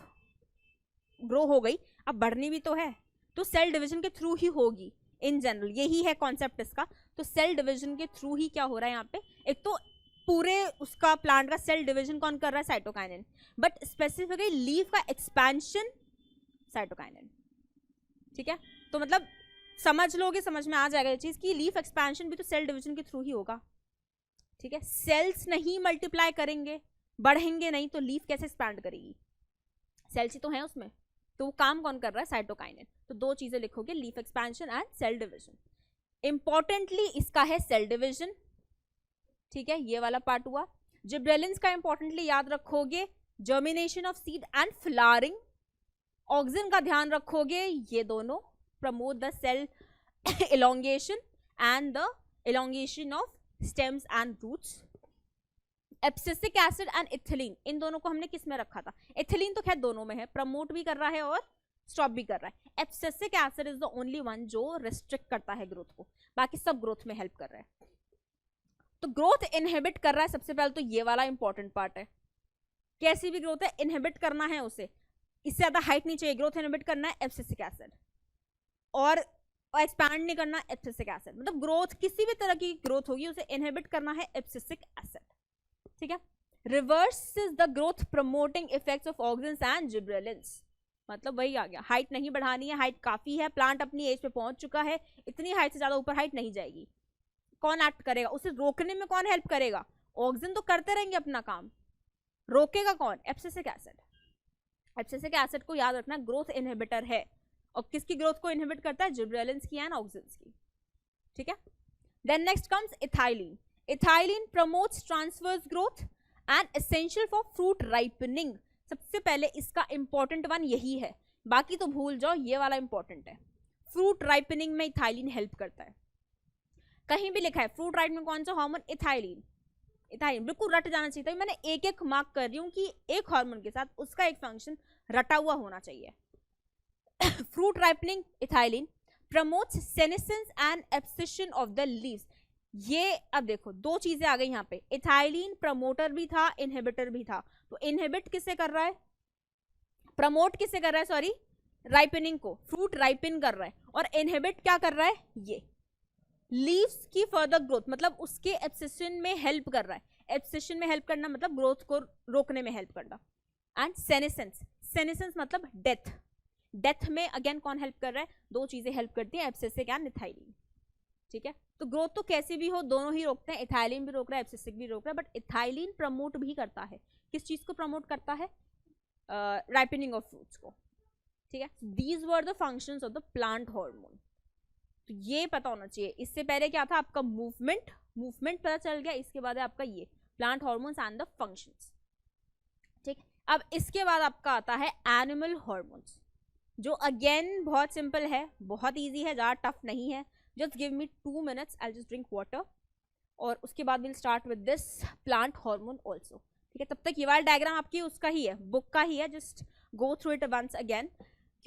grow हो गई, अब बढ़नी भी तो है, तो सेल डिवीजन के थ्रू ही होगी इन जनरल, यही है कॉन्सेप्ट इसका। तो सेल डिवीजन के थ्रू ही क्या हो रहा है यहाँ पे, एक तो पूरे उसका प्लांट का सेल डिवीजन कौन कर रहा है, साइटोकाइनेन, बट स्पेसिफिकली लीफ का एक्सपेंशन साइटोकाइनेन, ठीक है। तो मतलब समझ लोगे, समझ में आ जाएगा ये चीज कि लीफ एक्सपेंशन भी तो सेल डिवीजन के थ्रू ही होगा, ठीक है। सेल्स नहीं मल्टीप्लाई करेंगे, बढ़ेंगे नहीं, तो लीफ कैसे एक्सपैंड करेगी, सेल्स ही तो हैं उसमें, तो वो काम कौन कर रहा है, साइटोकाइनेन। तो दो चीजें लिखोगे, leaf expansion and cell division. Importantly इसका है सेल डिवीजन, ठीक है, ये वाला पार्ट हुआ। जिब्रेलिन्स का इंपॉर्टेंटली याद रखोगे, germination of seed and flowering. Auxin का ध्यान रखोगे, ये दोनों promote the cell elongation and the elongation of stems and roots. Abscisic acid and ethylene, इन दोनों को हमने किस में रखा था, इथिलीन तो खैर दोनों में है, प्रमोट भी कर रहा है और स्टॉप भी कर रहा है। Abscisic acid is the only one जो रिस्ट्रिक्ट करता है ग्रोथ को, बाकी सब ग्रोथ में हेल्प कर रहा है। तो ग्रोथ इनहिबिट कर रहा है, सबसे पहले तो ये वाला इंपॉर्टेंट पार्ट है, कैसी भी ग्रोथ है इनहिबिट करना है उसे, इससे ज्यादा हाइट नहीं चाहिए, ग्रोथ इनहिबिट करना है एब्सिसिक एसिड, और एक्सपैंड नहीं करना एब्सिसिक एसिड, मतलब ग्रोथ किसी भी तरह की ग्रोथ होगी उसे इनहिबिट करना है एब्सिसिक एसिड, ठीक है। Reverses the growth promoting effects of auxins and gibberellins, मतलब वही आ गया, हाइट नहीं बढ़ानी है, हाइट काफी है, प्लांट अपनी एज पे पहुंच चुका है, इतनी हाइट से ज्यादा ऊपर हाइट नहीं जाएगी, कौन एक्ट करेगा, उसे रोकने में कौन हेल्प करेगा, ऑक्सिन तो करते रहेंगे अपना काम, रोकेगा कौन, एब्सिसिक एसिड। एब्सिसिक एसिड को याद रखना ग्रोथ इनहिबिटर है, और किसकी ग्रोथ को इनहिबिट करता है, जिब्रेलिन्स की एंड ऑक्सिन्स की, ठीक है। Then next comes ethylene, ethylene promotes transverse growth and essential for fruit ripening. सबसे पहले इसका इंपॉर्टेंट वन यही है, बाकी तो भूल जाओ, ये वाला इंपॉर्टेंट है। फ्रूट राइपनिंग में इथाइलिन हेल्प करता है, कहीं भी लिखा है फ्रूट राइप में कौन सा हार्मोन, इथाइलिन, इथाइलिन बिल्कुल रट जाना चाहिए था, मैंने एक एक मार्क कर रही हूँ कि एक हार्मोन के साथ उसका एक फंक्शन रटा हुआ होना चाहिए। Fruit ripening ethylene promotes senescence and abscission of the leaves. ये अब देखो दो चीजें आ गई यहाँ पे, इथाइलिन प्रमोटर भी था इनहिबिटर भी था, तो इनहिबिट किसे कर रहा है, प्रमोट किसे कर रहा है, सॉरी राइपनिंग को, फ्रूट राइपन कर रहा है, और इनहिबिट क्या कर रहा है, ये लीव्स की फर्दर ग्रोथ, मतलब उसके एब्सिशन में हेल्प कर रहा है, एब्सिशन में हेल्प करना मतलब ग्रोथ को रोकने में हेल्प करना। एंड सेनेसेंस, सेनेसेंस मतलब डेथ, डेथ में अगेन कौन हेल्प कर रहा है, दो चीजें हेल्प करती है, एब्सिसिक एंड इथाइलिन, ठीक है। तो ग्रोथ तो कैसी भी हो दोनों ही रोकते हैं, इथाइलिन भी रोक रहा है एब्सिसिक भी रोक रहा है, बट इथाइलिन प्रमोट भी करता है, किस चीज को प्रमोट करता है, राइपनिंग ऑफ फ्रूट्स को, ठीक है। These were the functions of the plant hormone, तो ये पता होना चाहिए। इससे पहले क्या था आपका मूवमेंट, मूवमेंट पता चल गया, इसके बाद है आपका ये plant hormones and the functions, ठीक। अब इसके बाद आपका आता है एनिमल हार्मोन्स, जो अगेन बहुत सिंपल है, बहुत इजी है, ज़्यादा टफ नहीं है। Just give me 2 minutes, I just drink water, और उसके बाद will start with this plant hormone also, ठीक है। तब तक ये वाला डायग्राम आपकी उसका ही है, बुक का ही है, just go through it once again,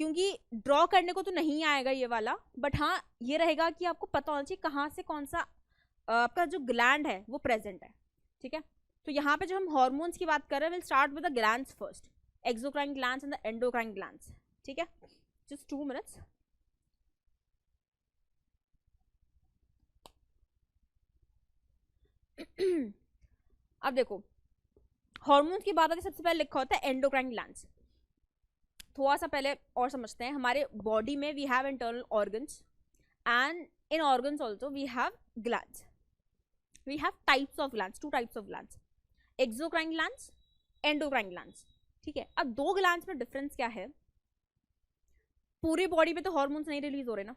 क्योंकि ड्रॉ करने को तो नहीं आएगा ये वाला, बट हाँ ये रहेगा कि आपको पता होना चाहिए कहाँ से कौन सा आपका जो ग्लैंड है वो प्रेजेंट है, ठीक है। तो यहाँ पे जो हम हार्मोन्स की बात कर रहे हैं, will start with the glands first, exocrine glands and the endocrine glands, ठीक है। Just 2 minutes। अब देखो हार्मोन्स की बात आती है, सबसे पहले लिखा होता है एंडोक्राइन ग्लैंड्स। थोड़ा सा पहले और समझते हैं, हमारे बॉडी में we have internal organs and in organs also we have glands. We have types of glands, 2 types of glands, exocrine glands, endocrine glands. ठीक है, अब 2 ग्लैंड्स में डिफरेंस क्या है? पूरी बॉडी पे तो हार्मोन्स नहीं रिलीज हो रहे ना।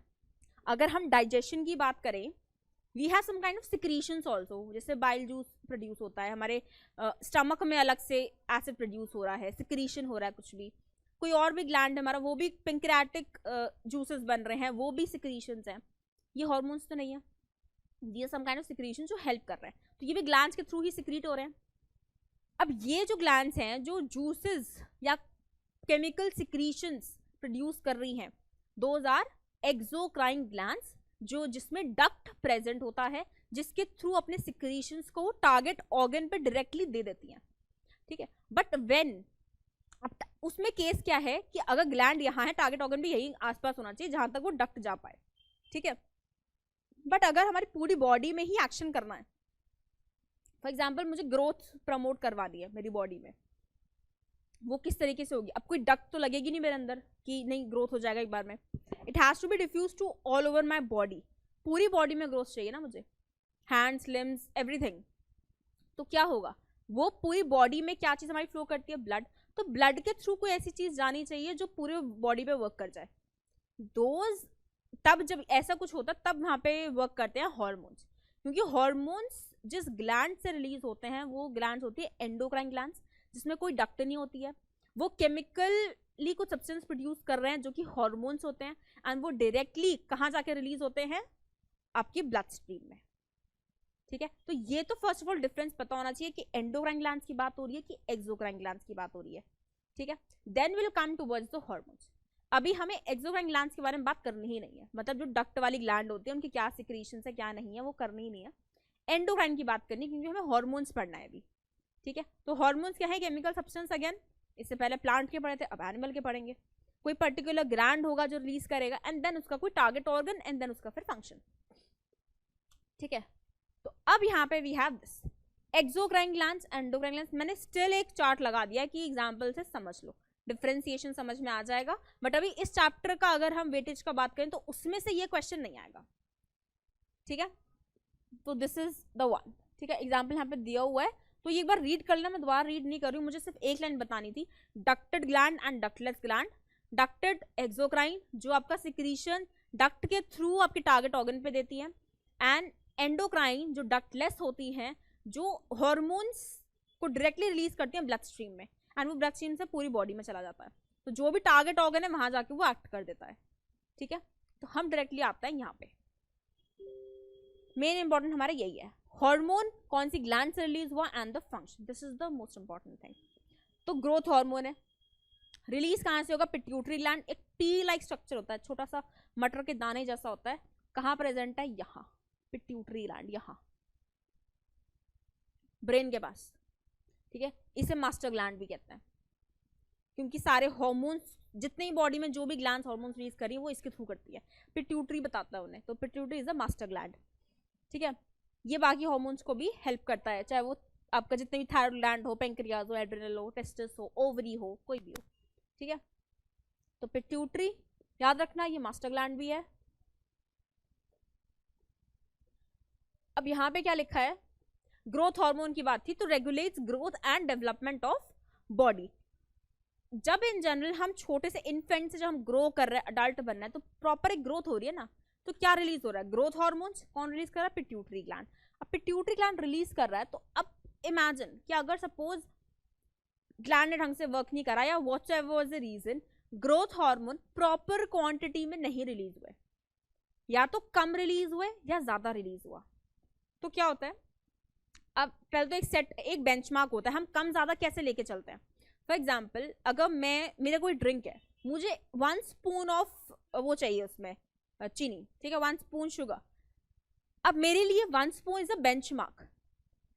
अगर हम डाइजेशन की बात करें, we have some kind of secretions also, जैसे बाइल जूस प्रोड्यूस होता है, हमारे स्टमक में अलग से एसिड प्रोड्यूस हो रहा है, सिक्रीशन हो रहा है कुछ भी। कोई और भी ग्लैंड हमारा, वो भी पेंक्रियाटिक जूसेस बन रहे हैं, वो भी सिक्रीशंस हैं। ये हार्मोन्स तो नहीं है, ये सम काइंड ऑफ सिक्रीशन जो हेल्प कर रहे हैं, तो ये भी ग्लैंड्स के थ्रू ही सिक्रीट हो रहे हैं। अब ये जो ग्लैंड्स हैं जो जूसेस या केमिकल सिक्रीशंस प्रोड्यूस कर रही हैं, दोज आर एक्सोक्राइन ग्लैंड्स, जो जिसमें डक्ट प्रेजेंट होता है, जिसके थ्रू अपने सिक्रीशंस को टारगेट ऑर्गन पे डायरेक्टली दे देती हैं। ठीक है, बट व्हेन, उसमें केस क्या है कि अगर ग्लैंड यहाँ है, टारगेट ऑर्गन भी यही आसपास होना चाहिए जहां तक वो डक्ट जा पाए। ठीक है, बट अगर हमारी पूरी बॉडी में ही एक्शन करना है, फॉर एग्जाम्पल मुझे ग्रोथ प्रमोट करवानी है मेरी बॉडी में, वो किस तरीके से होगी? अब कोई डक्ट तो लगेगी नहीं मेरे अंदर कि नहीं ग्रोथ हो जाएगा एक बार में। It has to be diffuse to all over my body, पूरी बॉडी में ग्रोथ चाहिए ना मुझे, हैंड्स, लिम्स, एवरीथिंग। तो क्या होगा, वो पूरी बॉडी में क्या चीज हमारी फ्लो करती है? ब्लड। तो ब्लड के थ्रू कोई ऐसी चीज जानी चाहिए जो पूरे बॉडी पे वर्क कर जाए। दोज, तब जब ऐसा कुछ होता है तब वहां पे वर्क करते हैं हार्मोन्स, क्योंकि हार्मोन्स जिस ग्लैंड से रिलीज होते हैं वो ग्लैंड्स होती है एंडोक्राइन ग्लैंड्स, जिसमें कोई डक्ट नहीं होती है। वो केमिकली कुछ सब्सटेंस प्रोड्यूस कर रहे हैं जो कि हार्मोन्स होते हैं, एंड वो डायरेक्टली कहाँ जाके रिलीज होते हैं? आपकी ब्लड स्ट्रीम में। ठीक है, तो ये तो फर्स्ट ऑफ ऑल डिफरेंस पता होना चाहिए कि एंडोक्राइन ग्लैंड्स की बात हो रही है कि एक्सोक्राइन ग्लैंड्स की बात हो रही है। ठीक है, then will come towards the hormones. अभी हमें एक्सोक्राइन ग्लैंड्स के बारे में बात करनी ही नहीं है, मतलब जो डक्ट वाली ग्लैंड होती है उनकी क्या सिक्रीशंस है क्या नहीं है वो करनी ही नहीं है। एंडोक्राइन की बात करनी, क्योंकि हमें हार्मोन्स पढ़ना है अभी। ठीक है, तो हार्मोन्स क्या है? Chemical substance. अगेन, इससे पहले प्लांट के पढ़े थे, अब एनिमल के पढ़ेंगे। कोई पर्टिकुलर ग्लैंड होगा जो रिलीज करेगा, एंड देन उसका कोई टारगेट ऑर्गन, एंड देन उसका फिर फंक्शन। ठीक है, तो अब यहाँ पे we have this exocrine glands, endocrine glands. मैंने स्टिल एक चार्ट लगा दिया कि एग्जाम्पल से समझ लो, डिफ्रेंसिएशन समझ में आ जाएगा। बट अभी इस चैप्टर का अगर हम वेटेज का बात करें तो उसमें से ये क्वेश्चन नहीं आएगा। ठीक है, तो दिस इज द वन। ठीक है, एग्जाम्पल यहाँ पे दिया हुआ है, तो ये एक बार रीड कर लेना, मैं दोबारा रीड नहीं कर रही हूँ, मुझे सिर्फ एक लाइन बतानी थी। Ducted gland and ductless gland. Ducted exocrine, जो आपका सिक्रीशन डक्ट के थ्रू आपके टारगेट ऑर्गन पे देती है, एंड एंडोक्राइन जो डक्टलेस होती हैं, जो हार्मोन्स को डायरेक्टली रिलीज करती हैं ब्लड स्ट्रीम में, एंड वो ब्लड स्ट्रीम से पूरी बॉडी में चला जाता है। तो जो भी टारगेट ऑर्गन है वहां जाके वो एक्ट कर देता है। ठीक है, तो हम डायरेक्टली आता है यहाँ पे, मेन इंपॉर्टेंट हमारा यही है, हार्मोन कौन सी ग्लैंड से रिलीज हुआ and the function, this is the most important thing. तो ग्रोथ हार्मोन है, रिलीज कहाँ से होगा? Pituitary gland. एक पी लाइक स्ट्रक्चर होता है, छोटा सा मटर के दाने जैसा होता है, कहाँ प्रेजेंट है? यहाँ, पिट्यूटरी ग्लैंड, यहाँ ब्रेन के पास। ठीक है, इसे मास्टर ग्लैंड भी कहते हैं, क्योंकि सारे हार्मोन्स जितने ही बॉडी में जो भी ग्लैंड्स हार्मोन्स रिलीज करी वो इसके थ्रू करती है। पिट्यूटरी बताता है उन्हें, तो pituitary is a master gland. ठीक है, ये बाकी हार्मोन्स को भी हेल्प करता है, चाहे वो आपका जितने भी थायराइड ग्लैंड हो, पेंक्रियाज हो, एड्रिनल हो, टेस्टिस हो, ओवरी हो, कोई भी हो। ठीक है, तो पिट्यूटरी याद रखना, ये मास्टर ग्लैंड भी है। अब यहाँ पे क्या लिखा है? ग्रोथ हार्मोन की बात थी, तो regulates growth and development of body. जब इन जनरल हम छोटे से इन्फेंट से जब हम ग्रो कर रहे हैं, अडल्ट बन रहे हैं, तो प्रॉपर एक ग्रोथ हो रही है ना, तो क्या रिलीज हो रहा है? Growth hormones. कौन रिलीज कर रहा है? Pituitary gland. अब पिट्यूटरी ग्लैंड रिलीज कर रहा है, तो अब इमेजिन कि अगर सपोज ग्लैंड ने ढंग से वर्क नहीं करा या whatever was the reason, growth hormone proper quantity में नहीं रिलीज हुए, या तो कम रिलीज हुए या ज्यादा रिलीज हुआ, तो क्या होता है? अब पहले तो एक सेट, एक बेंचमार्क होता है, हम कम ज्यादा कैसे लेके चलते हैं। फॉर एग्जाम्पल, अगर मेरा कोई ड्रिंक है, मुझे 1 स्पून ऑफ वो चाहिए उसमें चीनी, ठीक है, 1 स्पून शुगर। अब मेरे लिए 1 स्पून इज अ बेंचमार्क।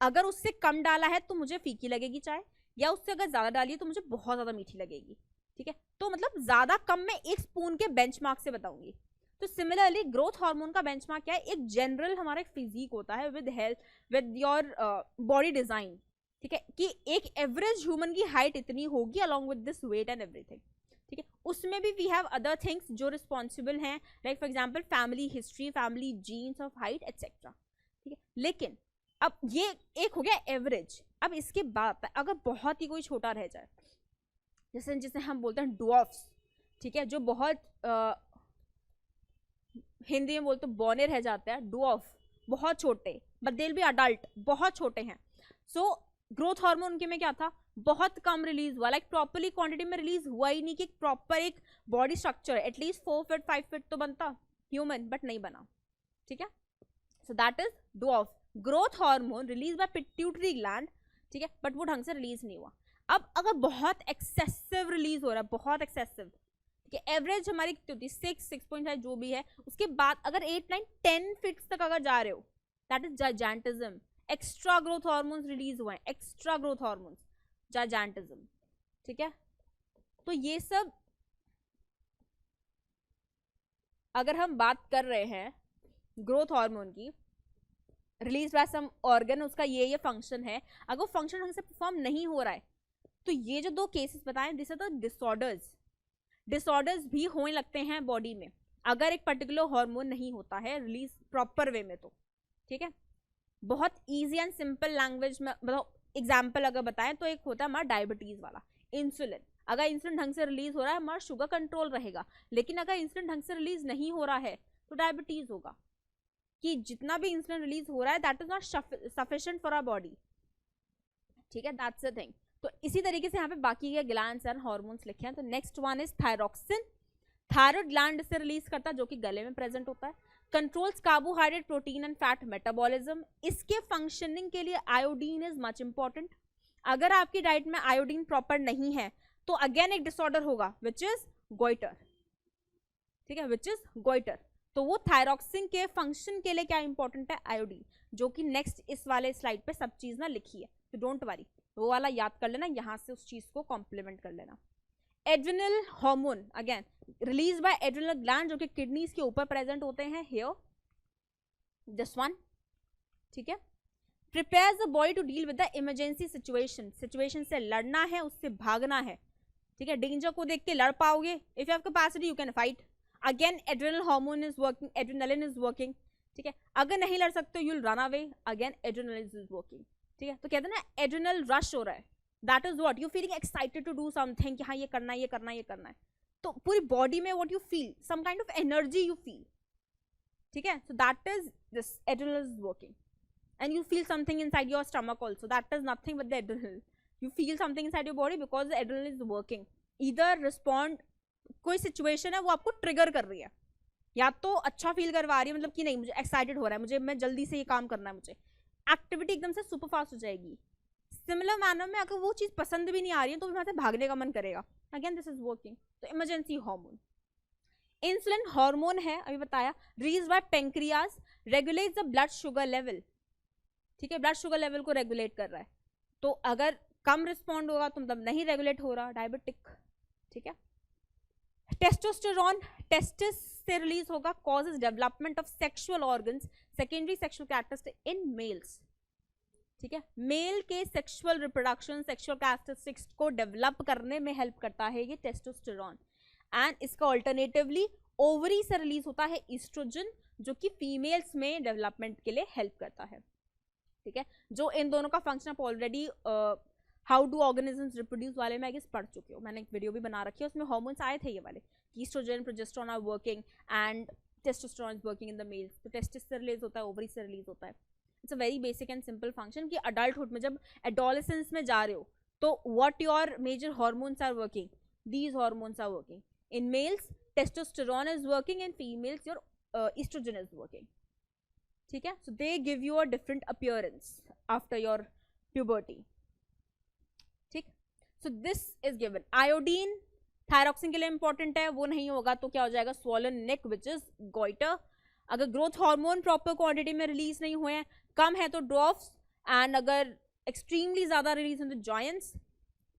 अगर उससे कम डाला है तो मुझे फीकी लगेगी चाय, या उससे अगर ज्यादा डाली है तो मुझे बहुत ज्यादा मीठी लगेगी। ठीक है, तो मतलब ज्यादा कम में 1 स्पून के बेंचमार्क से बताऊंगी। तो सिमिलरली ग्रोथ हार्मोन का बेंचमार्क क्या है? एक जनरल हमारा एक फिजिक होता है with health, with your body design. ठीक है, कि एक एवरेज ह्यूमन की हाइट इतनी होगी along with this weight and everything, ठीक है। उसमें भी वी हैव अदर थिंग्स जो रिस्पॉन्सिबल हैं, like for example family history, family genes of height etcetera, ठीक है। लेकिन अब ये एक हो गया एवरेज। अब इसके बाद अगर बहुत ही कोई छोटा रह जाए, जैसे जिसे हम बोलते हैं डॉर्फ्स, ठीक है, जो बहुत हिंदी में बोलते बौने रह जाते हैं, डॉर्फ, बहुत छोटे, but they will be adult, बहुत छोटे हैं। सो ग्रोथ हार्मोन उनके में क्या था, बहुत कम रिलीज हुआ, लाइक प्रॉपरली क्वांटिटी में रिलीज हुआ ही नहीं कि प्रॉपर एक body structure at least 4 feet 5 feet तो बनता ह्यूमन, बट नहीं बना, ठीक है। So that is dwarf. Growth hormone release by pituitary gland, ठीक है, बट वो ढंग से रिलीज नहीं हुआ। अब अगर बहुत एक्सेसिव रिलीज हो रहा है, बहुत एक्सेसिव, ठीक है, एवरेज हमारी कितनी होती है 6.5 जो भी है, उसके बाद अगर 8 9 10 फीट तक अगर जा रहे हो, that is gigantism. Extra growth hormones release हुए हैं, एक्स्ट्रा ग्रोथ हार्मोन्स, जाइजेंटिज्म, ठीक है। तो ये सब अगर हम बात कर रहे हैं ग्रोथ हार्मोन की, रिलीज बाय सम ऑर्गन, उसका ये फंक्शन है, अगर वो फंक्शन ढंग से परफॉर्म नहीं हो रहा है, तो ये जो 2 केसेस बताए, this are the disorders. Disorders भी होने लगते हैं बॉडी में अगर एक पर्टिकुलर हार्मोन नहीं होता है रिलीज प्रॉपर वे में, तो ठीक है। बहुत इजी एंड सिंपल लैंग्वेज में मतलब एग्जाम्पल अगर बताएं तो एक होता है हमारा डायबिटीज वाला, इंसुलिन। अगर इंसुलिन ढंग से रिलीज हो रहा है, हमारा शुगर कंट्रोल रहेगा, लेकिन अगर इंसुलिन ढंग से रिलीज नहीं हो रहा है तो डायबिटीज होगा, कि जितना भी इंसुलिन रिलीज हो रहा है that is not sufficient for our body, ठीक है, दैट्स द थिंग। तो इसी तरीके से यहाँ पे बाकी के ग्लैंड्स एंड हार्मोन्स लिखे हैं। तो next one is thyroxine. Thyroid gland से रिलीज करता है, जो कि गले में प्रेजेंट होता है। Controls carbohydrate, protein and fat metabolism. इसके फंक्शनिंग के लिए आयोडीन इज मच इंपॉर्टेंट। अगर आपकी डाइट में आयोडीन प्रॉपर नहीं है तो अगेन एक डिसऑर्डर होगा विच इज गोइटर, ठीक है, विच इज गोइटर। तो वो थायरॉक्सिन के फंक्शन के लिए क्या इंपॉर्टेंट है, आयोडीन, जो कि नेक्स्ट इस वाले स्लाइड पे सब चीज ना लिखी है, तो डोंट वरी, वो वाला याद कर लेना, यहां से उस चीज को कॉम्प्लीमेंट कर लेना। Adrenal hormone again release by adrenal gland, जो कि किडनीज के ऊपर प्रेजेंट होते हैं, हियर दिस वन, ठीक है। Prepares the body to deal with the emergency situation, situation से लड़ना है, उससे भागना है, ठीक है। डेंजर को देख के लड़ पाओगे, if you have capacity you can fight. Again adrenal hormone is working, adrenaline is working, ठीक है। अगर नहीं लड़ सकते you will run away, again adrenaline is working, ठीक है। तो कहते हैं ना एड्रिनल रश हो रहा है, that is what you feeling excited to do something, कि हाँ ये करना है, ये करना है, ये करना है, तो पूरी बॉडी में what you feel, some kind of energy you feel, ठीक है। So that is this adrenal is working and you feel something inside your stomach also, that is nothing but the adrenaline, you feel something inside your body because the adrenaline is working, either respond, कोई situation है वो आपको trigger कर रही है, या तो अच्छा फील करवा रही है, मतलब कि नहीं मुझे एक्साइटेड हो रहा है, मुझे मैं जल्दी से ये काम करना है, मुझे एक्टिविटी एकदम से सुपर फास्ट हो जाएगी। सिमिलर मैनर में अगर वो चीज पसंद भी नहीं आ रही है तो वहां से भागने का मन करेगा, अगेन दिस इज वर्किंग। तो इमरजेंसी हार्मोन। इंसुलिन हार्मोन है, अभी बताया, release by pancreas, regulates the blood sugar level, ठीक है, ब्लड शुगर लेवल को रेगुलेट कर रहा है, तो अगर कम रिस्पॉन्ड होगा तो मतलब नहीं रेगुलेट हो रहा, डायबिटिक, ठीक है। टेस्टोस्टेरोन टेस्टिस से रिलीज होगा, causes development of sexual organs, secondary sexual characteristic in males, ठीक है। मेल के सेक्सुअल रिप्रोडक्शन, सेक्सुअल कैरेक्टरिस्टिक्स को डेवलप करने में हेल्प करता है ये टेस्टोस्टेरोन। एंड इसका ऑल्टरनेटिवली ओवरी से रिलीज होता है ईस्ट्रोजन, जो कि फीमेल्स में डेवलपमेंट के लिए हेल्प करता है, ठीक है। जो इन दोनों का फंक्शन आप already how do organisms reproduce वाले में आई गेस पढ़ चुके हो, मैंने एक वीडियो भी बना रखी है, उसमें हार्मोन्स आए थे ये वाले, estrogen, progesterone are working and testosterone is working in the males. तो टेस्टिस से रिलीज होता है, ओवरी से रिलीज होता है। It's a very basic and simple function कि अडल्टहुड में जब एडोलेसेंस में जा रहे हो तो what your major hormones are working, these hormones are working. In males testosterone is working, in females your estrogen is working, ठीक है। So they give you a different appearance after your puberty, ठीक। So this is given. Iodine thyroxine के लिए important है, वो नहीं होगा तो क्या हो जाएगा, swollen neck which is goitre. अगर ग्रोथ हार्मोन प्रॉपर क्वांटिटी में रिलीज नहीं हुए हैं, कम है तो ड्रॉफ्स, एंड अगर एक्सट्रीमली ज्यादा रिलीज हैं तो जॉइंट्स।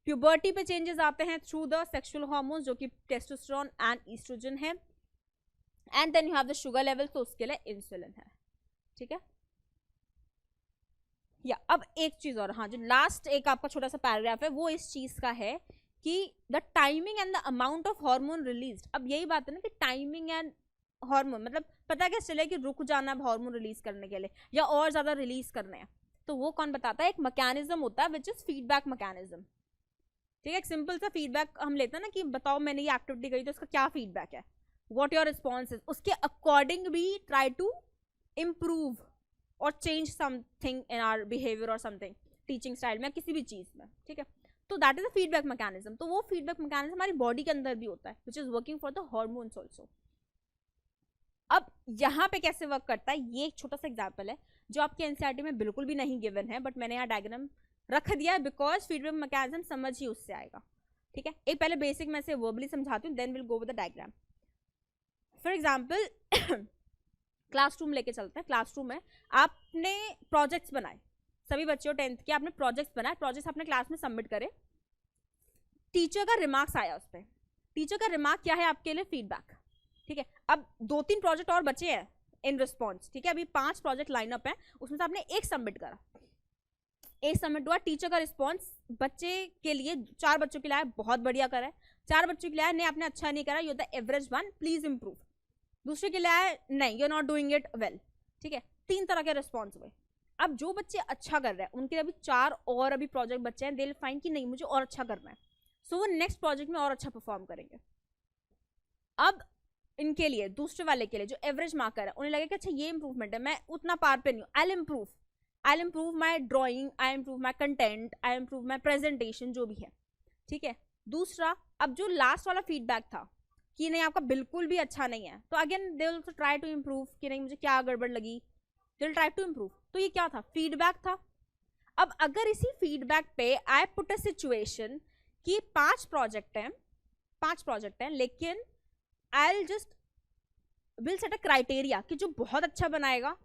प्यूबर्टी पे चेंजेस आते हैं थ्रू द सेक्सुअल हार्मोन्स, जो कि टेस्टोस्टेरोन एंड ईस्ट्रोजन है। And then you have the sugar level, तो उसके लिए इंसुलिन है, ठीक है। या अब एक चीज और, हाँ, जो लास्ट एक आपका छोटा सा पैराग्राफ है वो इस चीज का है कि the timing and the amount of hormone release. अब यही बात है ना कि टाइमिंग एंड हार्मोन, मतलब पता कैसे चले कि रुक जाना है हार्मोन रिलीज करने के लिए या और ज्यादा रिलीज करने हैं, तो वो कौन बताता है? एक मैकेनिज्म होता है विच इज फीडबैक मैकेनिज्म। ठीक है, एक सिंपल सा फीडबैक हम लेते हैं ना कि बताओ मैंने ये एक्टिविटी करी तो उसका क्या फीडबैक है, व्हाट योर रिस्पॉन्स इज, उसके अकॉर्डिंग भी ट्राई टू इम्प्रूव और change something in our behaviour और समथिंग, टीचिंग स्टाइल में, किसी भी चीज में। ठीक है, तो that is a feedback mechanism. तो वो फीडबैक मैकेनिज्म हमारी बॉडी के अंदर भी होता है which is working for the hormones also. अब यहाँ पे कैसे वर्क करता है, ये एक छोटा सा एग्जाम्पल है जो आपके एनसीईआरटी में बिल्कुल भी नहीं गिवन है, बट मैंने यहाँ डायग्राम रख दिया है बिकॉज फीडबैक मैकेनिज्म समझ ही उससे आएगा। ठीक है, एक पहले बेसिक में से वर्बली समझाती हूँ, then will go with the diagram. For example classroom लेके चलते हैं। क्लासरूम में आपने प्रोजेक्ट्स बनाए, सभी बच्चों 10th के आपने प्रोजेक्ट्स बनाए, प्रोजेक्ट्स अपने क्लास में सबमिट करे, टीचर का रिमार्क्स आया उस पर। टीचर का रिमार्क क्या है आपके लिए? फीडबैक। ठीक है, अब 2-3 प्रोजेक्ट और बचे हैं इन रिस्पॉन्स। ठीक है, अभी 5 प्रोजेक्ट लाइनअप है, उसमें से आपने एक सबमिट करा, एक सबमिट हुआ, टीचर का रिस्पॉन्स बच्चे के लिए 4 बच्चों के लिए बहुत बढ़िया करा है, 4 बच्चों के लिए नहीं आपने अच्छा नहीं करा, you the average one, please improve. दूसरे के लिए नहीं, you are not doing it well. ठीक है, 3 तरह के रिस्पॉन्स हुए। अब जो बच्चे अच्छा कर रहे हैं उनके अभी 4 और अभी प्रोजेक्ट बच्चे हैं, दे विल फाइंड कि नहीं मुझे और अच्छा करना है, सो वो नेक्स्ट प्रोजेक्ट में और अच्छा परफॉर्म करेंगे। अब इनके लिए, दूसरे वाले के लिए जो एवरेज मार्कर है, उन्हें लगे कि अच्छा ये इंप्रूवमेंट है, मैं उतना पार पे नहीं हूँ, I improve my drawing, I improve my content, I improve my presentation, जो भी है। ठीक है, दूसरा, अब जो लास्ट वाला फीडबैक था कि नहीं आपका बिल्कुल भी अच्छा नहीं है, तो again they will also try to improve कि नहीं मुझे क्या गड़बड़ लगी, they will try to improve. तो ये क्या था? फीडबैक था। अब अगर इसी फीडबैक पे आई पुट अ सिचुएशन कि 5 प्रोजेक्ट हैं लेकिन I will set a criteria कि जो बहुत अच्छा बनाएगा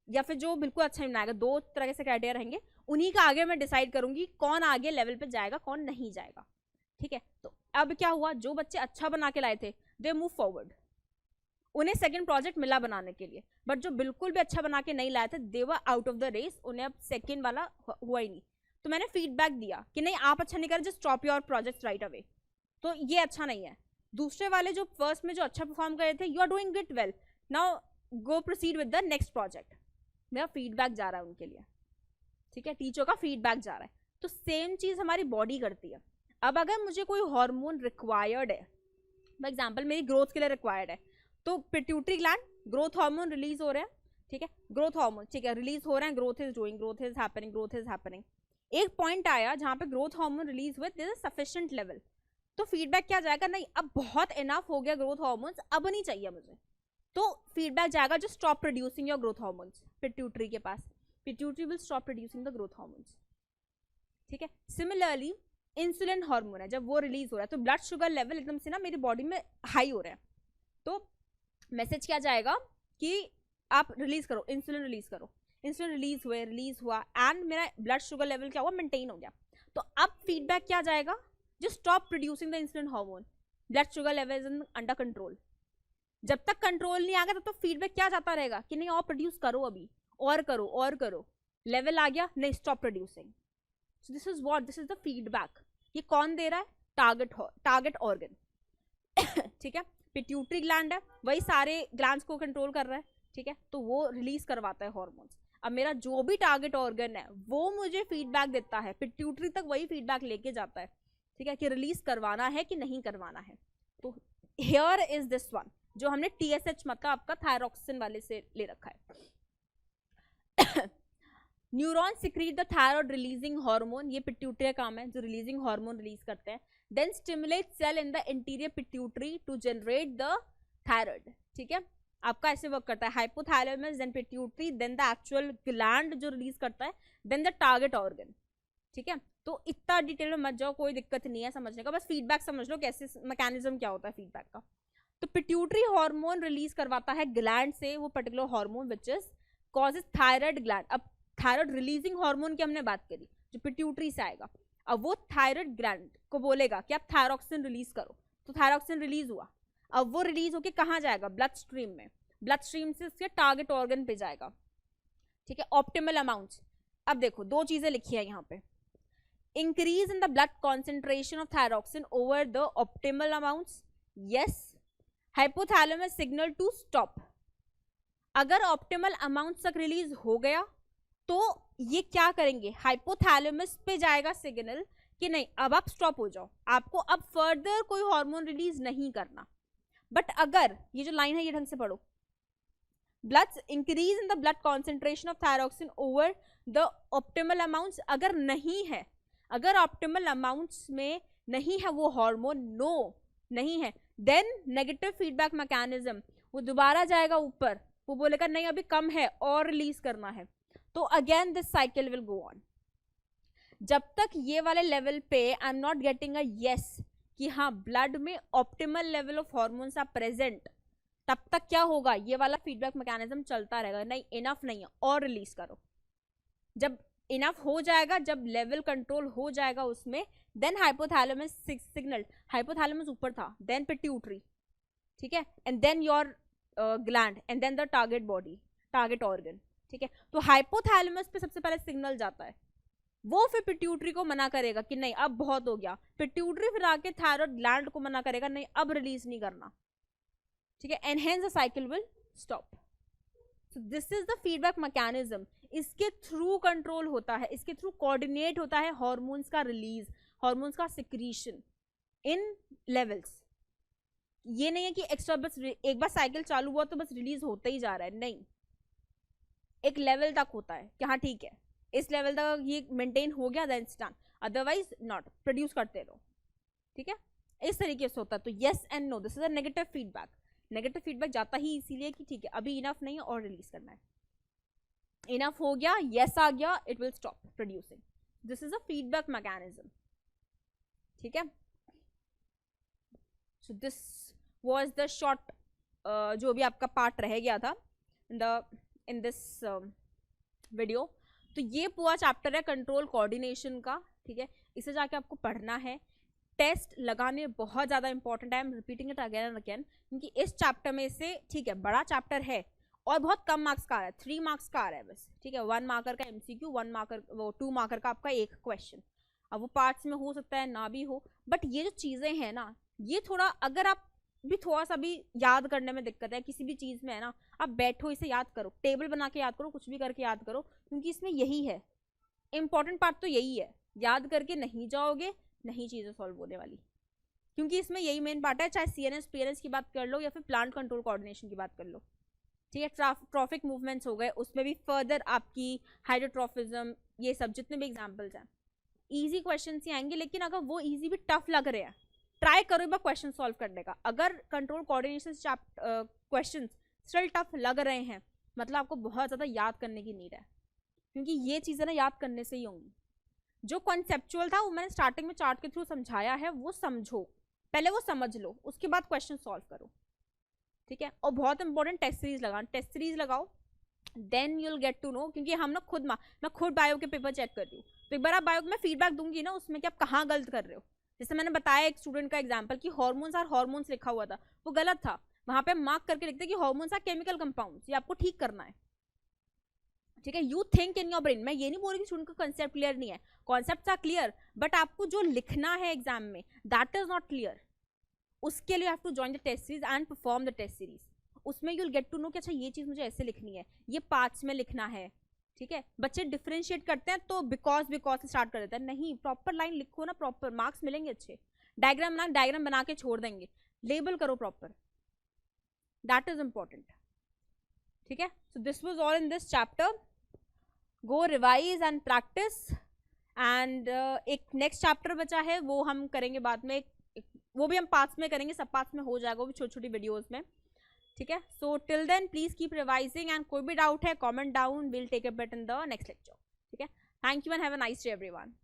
या फिर जो बिल्कुल अच्छा नहीं बनाएगा, 2 तरह से क्राइटेरिया रहेंगे, उन्हीं का आगे मैं डिसाइड करूंगी कौन आगे लेवल पे जाएगा कौन नहीं जाएगा। ठीक है, तो अब क्या हुआ, जो बच्चे अच्छा बना के लाए थे दे मूव फॉरवर्ड, उन्हें सेकंड प्रोजेक्ट मिला बनाने के लिए, बट जो बिल्कुल भी अच्छा बना के नहीं लाए थे they were out of the race, उन्हें अब सेकंड वाला हुआ ही नहीं। तो मैंने फीडबैक दिया कि नहीं आप अच्छा नहीं कर, just stop your project right away, तो ये अच्छा नहीं है। दूसरे वाले जो फर्स्ट में जो अच्छा परफॉर्म कर रहे थे, you are doing it well, now go proceed with the next project. मेरा फीडबैक जा रहा है उनके लिए। ठीक है, टीचर का फीडबैक जा रहा है। तो सेम चीज हमारी बॉडी करती है। अब अगर मुझे कोई हार्मोन रिक्वायर्ड है, फॉर एग्जाम्पल मेरी ग्रोथ के लिए रिक्वायर्ड है, तो pituitary gland growth hormone release हो रहे हैं। ठीक है, ग्रोथ हार्मोन, ठीक है, रिलीज हो रहे हैं, growth is doing, growth is happening, growth is happening. एक पॉइंट आया जहां पे ग्रोथ हार्मोन रिलीज हुए, दिस इज सफिशिएंट लेवल, तो फीडबैक क्या जाएगा? नहीं अब बहुत इनफ हो गया ग्रोथ हार्मोन्स, अब नहीं चाहिए मुझे, तो फीडबैक जाएगा जो stop producing your growth hormones, pituitary के पास, pituitary will stop producing the growth hormones. ठीक है, सिमिलरली इंसुलिन हार्मोन है, जब वो रिलीज हो रहा है तो ब्लड शुगर लेवल एकदम से ना मेरी बॉडी में हाई हो रहा है, तो मैसेज क्या जाएगा कि आप रिलीज करो, इंसुलिन रिलीज करो, इंसुलिन रिलीज हुआ एंड मेरा ब्लड शुगर लेवल क्या हुआ? मेंटेन हो गया। तो अब फीडबैक क्या जाएगा? जो stop producing the insulin hormone, blood sugar level is under control. जब तक कंट्रोल नहीं आ गया तब तक फीडबैक क्या जाता रहेगा कि नहीं और प्रोड्यूस करो, अभी और करो और करो, लेवल आ गया नहीं stop producing. So this is what, this is the feedback. ये कौन दे रहा है? Target organ. ठीक है, पिट्यूटरी ग्लैंड है, वही सारे ग्लैंड्स को कंट्रोल कर रहा है। ठीक है, तो वो रिलीज करवाता है हार्मोन्स। अब मेरा जो भी टारगेट ऑर्गन है वो मुझे फीडबैक देता है, पिट्यूटरी तक वही फीडबैक लेके जाता है। ठीक है, कि रिलीज करवाना है कि नहीं करवाना है। तो हियर इज दिस वन जो हमने TSH मतलब आपका थायरॉक्सिन वाले से ले रखा है। Neuron secrete the thyroid releasing hormone, ये पिट्यूटरी का काम है जो रिलीजिंग हार्मोन रिलीज करते हैं। Then stimulate cell in the interior pituitary to generate the thyroid. ठीक है, आपका ऐसे वर्क करता है, hypothalamus then pituitary then the actual gland जो रिलीज करता है, देन द टारगेट ऑर्गन। ठीक है, तो इतना डिटेल में मत जाओ, कोई दिक्कत नहीं है समझने का, बस फीडबैक समझ लो कैसे मैकेनिज्म क्या होता है फीडबैक का। तो पिट्यूटरी हार्मोन रिलीज करवाता है ग्लैंड से वो particular hormone which is causes thyroid gland. अब थायराइड रिलीजिंग हार्मोन की हमने बात करी जो पिट्यूटरी से आएगा, अब वो थायराइड ग्लैंड को बोलेगा कि आप थायरॉक्सिन रिलीज करो, तो थायरॉक्सिन रिलीज हुआ, अब वो रिलीज होके कहाँ जाएगा? ब्लड स्ट्रीम में, ब्लड स्ट्रीम से उसके टारगेट ऑर्गन पे जाएगा। ठीक है, ऑप्टिमल अमाउंट, अब देखो दो चीजें लिखी है यहाँ पे, increase in the blood concentration of thyroxine over the optimal amounts, yes, hypothalamus signal to stop. अगर ऑप्टिमल अमाउंट तक रिलीज हो गया तो ये क्या करेंगे, हाइपोथैलेमस पे जाएगा सिग्नल कि नहीं अब आप स्टॉप हो जाओ, आपको अब फर्दर कोई हार्मोन रिलीज नहीं करना। बट अगर ये जो लाइन है ये ढंग से पढ़ो, blood increase in the blood concentration of thyroxine over the optimal amounts, अगर नहीं है, अगर ऑप्टिमल अमाउंट्स में नहीं है वो हार्मोन, नो नहीं है, देन नेगेटिव फीडबैक मैकेनिज्म, वो दोबारा जाएगा ऊपर, वो बोलेगा नहीं अभी कम है और रिलीज करना है, तो again this cycle will go on. जब तक ये वाले लेवल पे I am not getting a yes कि हाँ ब्लड में optimal level of hormones are present, तब तक क्या होगा, ये वाला फीडबैक मैकेनिज्म चलता रहेगा, नहीं इनफ नहीं है और रिलीज करो। जब इनफ हो जाएगा, जब लेवल कंट्रोल हो जाएगा उसमें, देन हाइपोथैलेमस सिग्नल, हाइपोथैलेमस ऊपर था, देन पिट्यूटरी, ठीक है, and then your gland and then the target body, target organ, ठीक है। तो हाइपोथैलेमस पे सबसे पहले सिग्नल जाता है, वो फिर पिट्यूटरी को मना करेगा कि नहीं अब बहुत हो गया, पिट्यूटरी फिर आके थायराइड ग्लैंड को मना करेगा नहीं अब रिलीज नहीं करना, ठीक है, and hence the cycle will stop. So this is the feedback mechanism, इसके थ्रू कंट्रोल होता है, इसके थ्रू कोऑर्डिनेट होता है हॉर्मोन्स का रिलीज, हॉर्मोन्स का सिक्रीशन इन लेवल्स। ये नहीं है कि एक्स्ट्रा बस एक बार साइकिल चालू हुआ तो बस रिलीज होता ही जा रहा है, नहीं, एक लेवल तक होता है कि हाँ ठीक है इस लेवल तक ये मेंटेन हो गया then it's done, otherwise not, produce करते रहो, ठीक है, इस तरीके से होता है। तो yes and no, this is a negative feedback. Negative feedback जाता ही इसीलिए कि ठीक है अभी इनफ नहीं है और रिलीज करना है, इनफ हो गया, यस आ गया, it will stop producing, this is a feedback mechanism, ठीक है। So this was the short जो भी आपका पार्ट रह गया था इन दिस वीडियो। तो ये पूरा चैप्टर है कंट्रोल कोऑर्डिनेशन का, ठीक है, इसे जाके आपको पढ़ना है, टेस्ट लगाने बहुत ज़्यादा इंपॉर्टेंट है, I am repeating it again and again, क्योंकि इस चैप्टर में से ठीक है बड़ा चैप्टर है और बहुत कम मार्क्स का आ रहा है, 3 मार्क्स का आ रहा है बस, ठीक है, 1 मार्कर का MCQ, 1 मार्कर वो 2 मार्कर का आपका एक क्वेश्चन। अब वो पार्ट्स में हो सकता है ना भी हो, बट ये जो चीज़ें हैं ना, ये थोड़ा अगर आप भी थोड़ा सा भी याद करने में दिक्कत है किसी भी चीज़ में है ना, आप बैठो इसे याद करो, टेबल बना के याद करो, कुछ भी करके याद करो, क्योंकि इसमें यही है इंपॉर्टेंट पार्ट, तो यही है, याद करके नहीं जाओगे नहीं चीज़ें सॉल्व होने वाली, क्योंकि इसमें यही मेन पार्ट है, चाहे CNS PNS की बात कर लो या फिर प्लांट कंट्रोल कोऑर्डिनेशन की बात कर लो, ठीक है, ट्रॉफिक मूवमेंट्स हो गए, उसमें भी फर्दर आपकी हाइड्रोट्रॉफिज्म, ये सब जितने भी एग्जाम्पल्स हैं ईजी क्वेश्चन ही आएंगे, लेकिन अगर वो ईजी भी टफ लग रहे हैं ट्राई करो एक बार क्वेश्चन सॉल्व करने का। अगर control coordination question still tough लग रहे हैं मतलब आपको बहुत ज़्यादा याद करने की नीड है, क्योंकि ये चीज़ें ना याद करने से ही होंगी। जो कॉन्सेप्चुअल था वो मैंने स्टार्टिंग में चार्ट के थ्रू समझाया है, वो समझो पहले, वो समझ लो, उसके बाद क्वेश्चन सॉल्व करो, ठीक है। और बहुत इंपॉर्टेंट टेस्ट सीरीज लगाओ, टेस्ट सीरीज लगाओ, then you'll get to know, क्योंकि हम लोग मैं खुद बायो के पेपर चेक कर रही हूँ, तो एक बार आप बायो में फीडबैक दूंगी ना उसमें कि आप कहाँ गलत कर रहे हो। जैसे मैंने बताया एक स्टूडेंट का एग्जांपल कि हार्मोन्स और हार्मोन्स लिखा हुआ था, वो गलत था, वहां पे मार्क करके लिखते कि हार्मोन्स आर केमिकल कंपाउंड्स, ये आपको ठीक करना है, ठीक है। You think in your brain, मैं ये नहीं बोल रही कि स्टूडेंट का कंसेप्ट क्लियर नहीं है, कॉन्सेप्ट्स आर क्लियर, बट आपको जो लिखना है एग्जाम में दैट इज नॉट क्लियर, उसके लिए have to join the test series and perform the test series. उसमें यूल गेट टू नो कि अच्छा ये चीज़ मुझे ऐसे लिखनी है, ये पार्ट्स में लिखना है, ठीक है। बच्चे डिफरेंशिएट करते हैं तो बिकॉज से स्टार्ट कर देते हैं, नहीं, प्रॉपर लाइन लिखो ना, प्रॉपर मार्क्स मिलेंगे अच्छे। डायग्राम बना के छोड़ देंगे, लेबल करो प्रॉपर, दैट इज इंपॉर्टेंट, ठीक है। So this was all in this chapter, go revise and practice, and एक नेक्स्ट चैप्टर बचा है वो हम करेंगे बाद में, वो भी हम पार्ट्स में करेंगे, सब पार्ट्स में हो जाएगा, वो भी छोटी छोटी वीडियोज में, ठीक है। So till then please keep revising, and कोई भी डाउट है comment down, will take up it in the next lecture, ठीक है। Thank you and have a nice day everyone.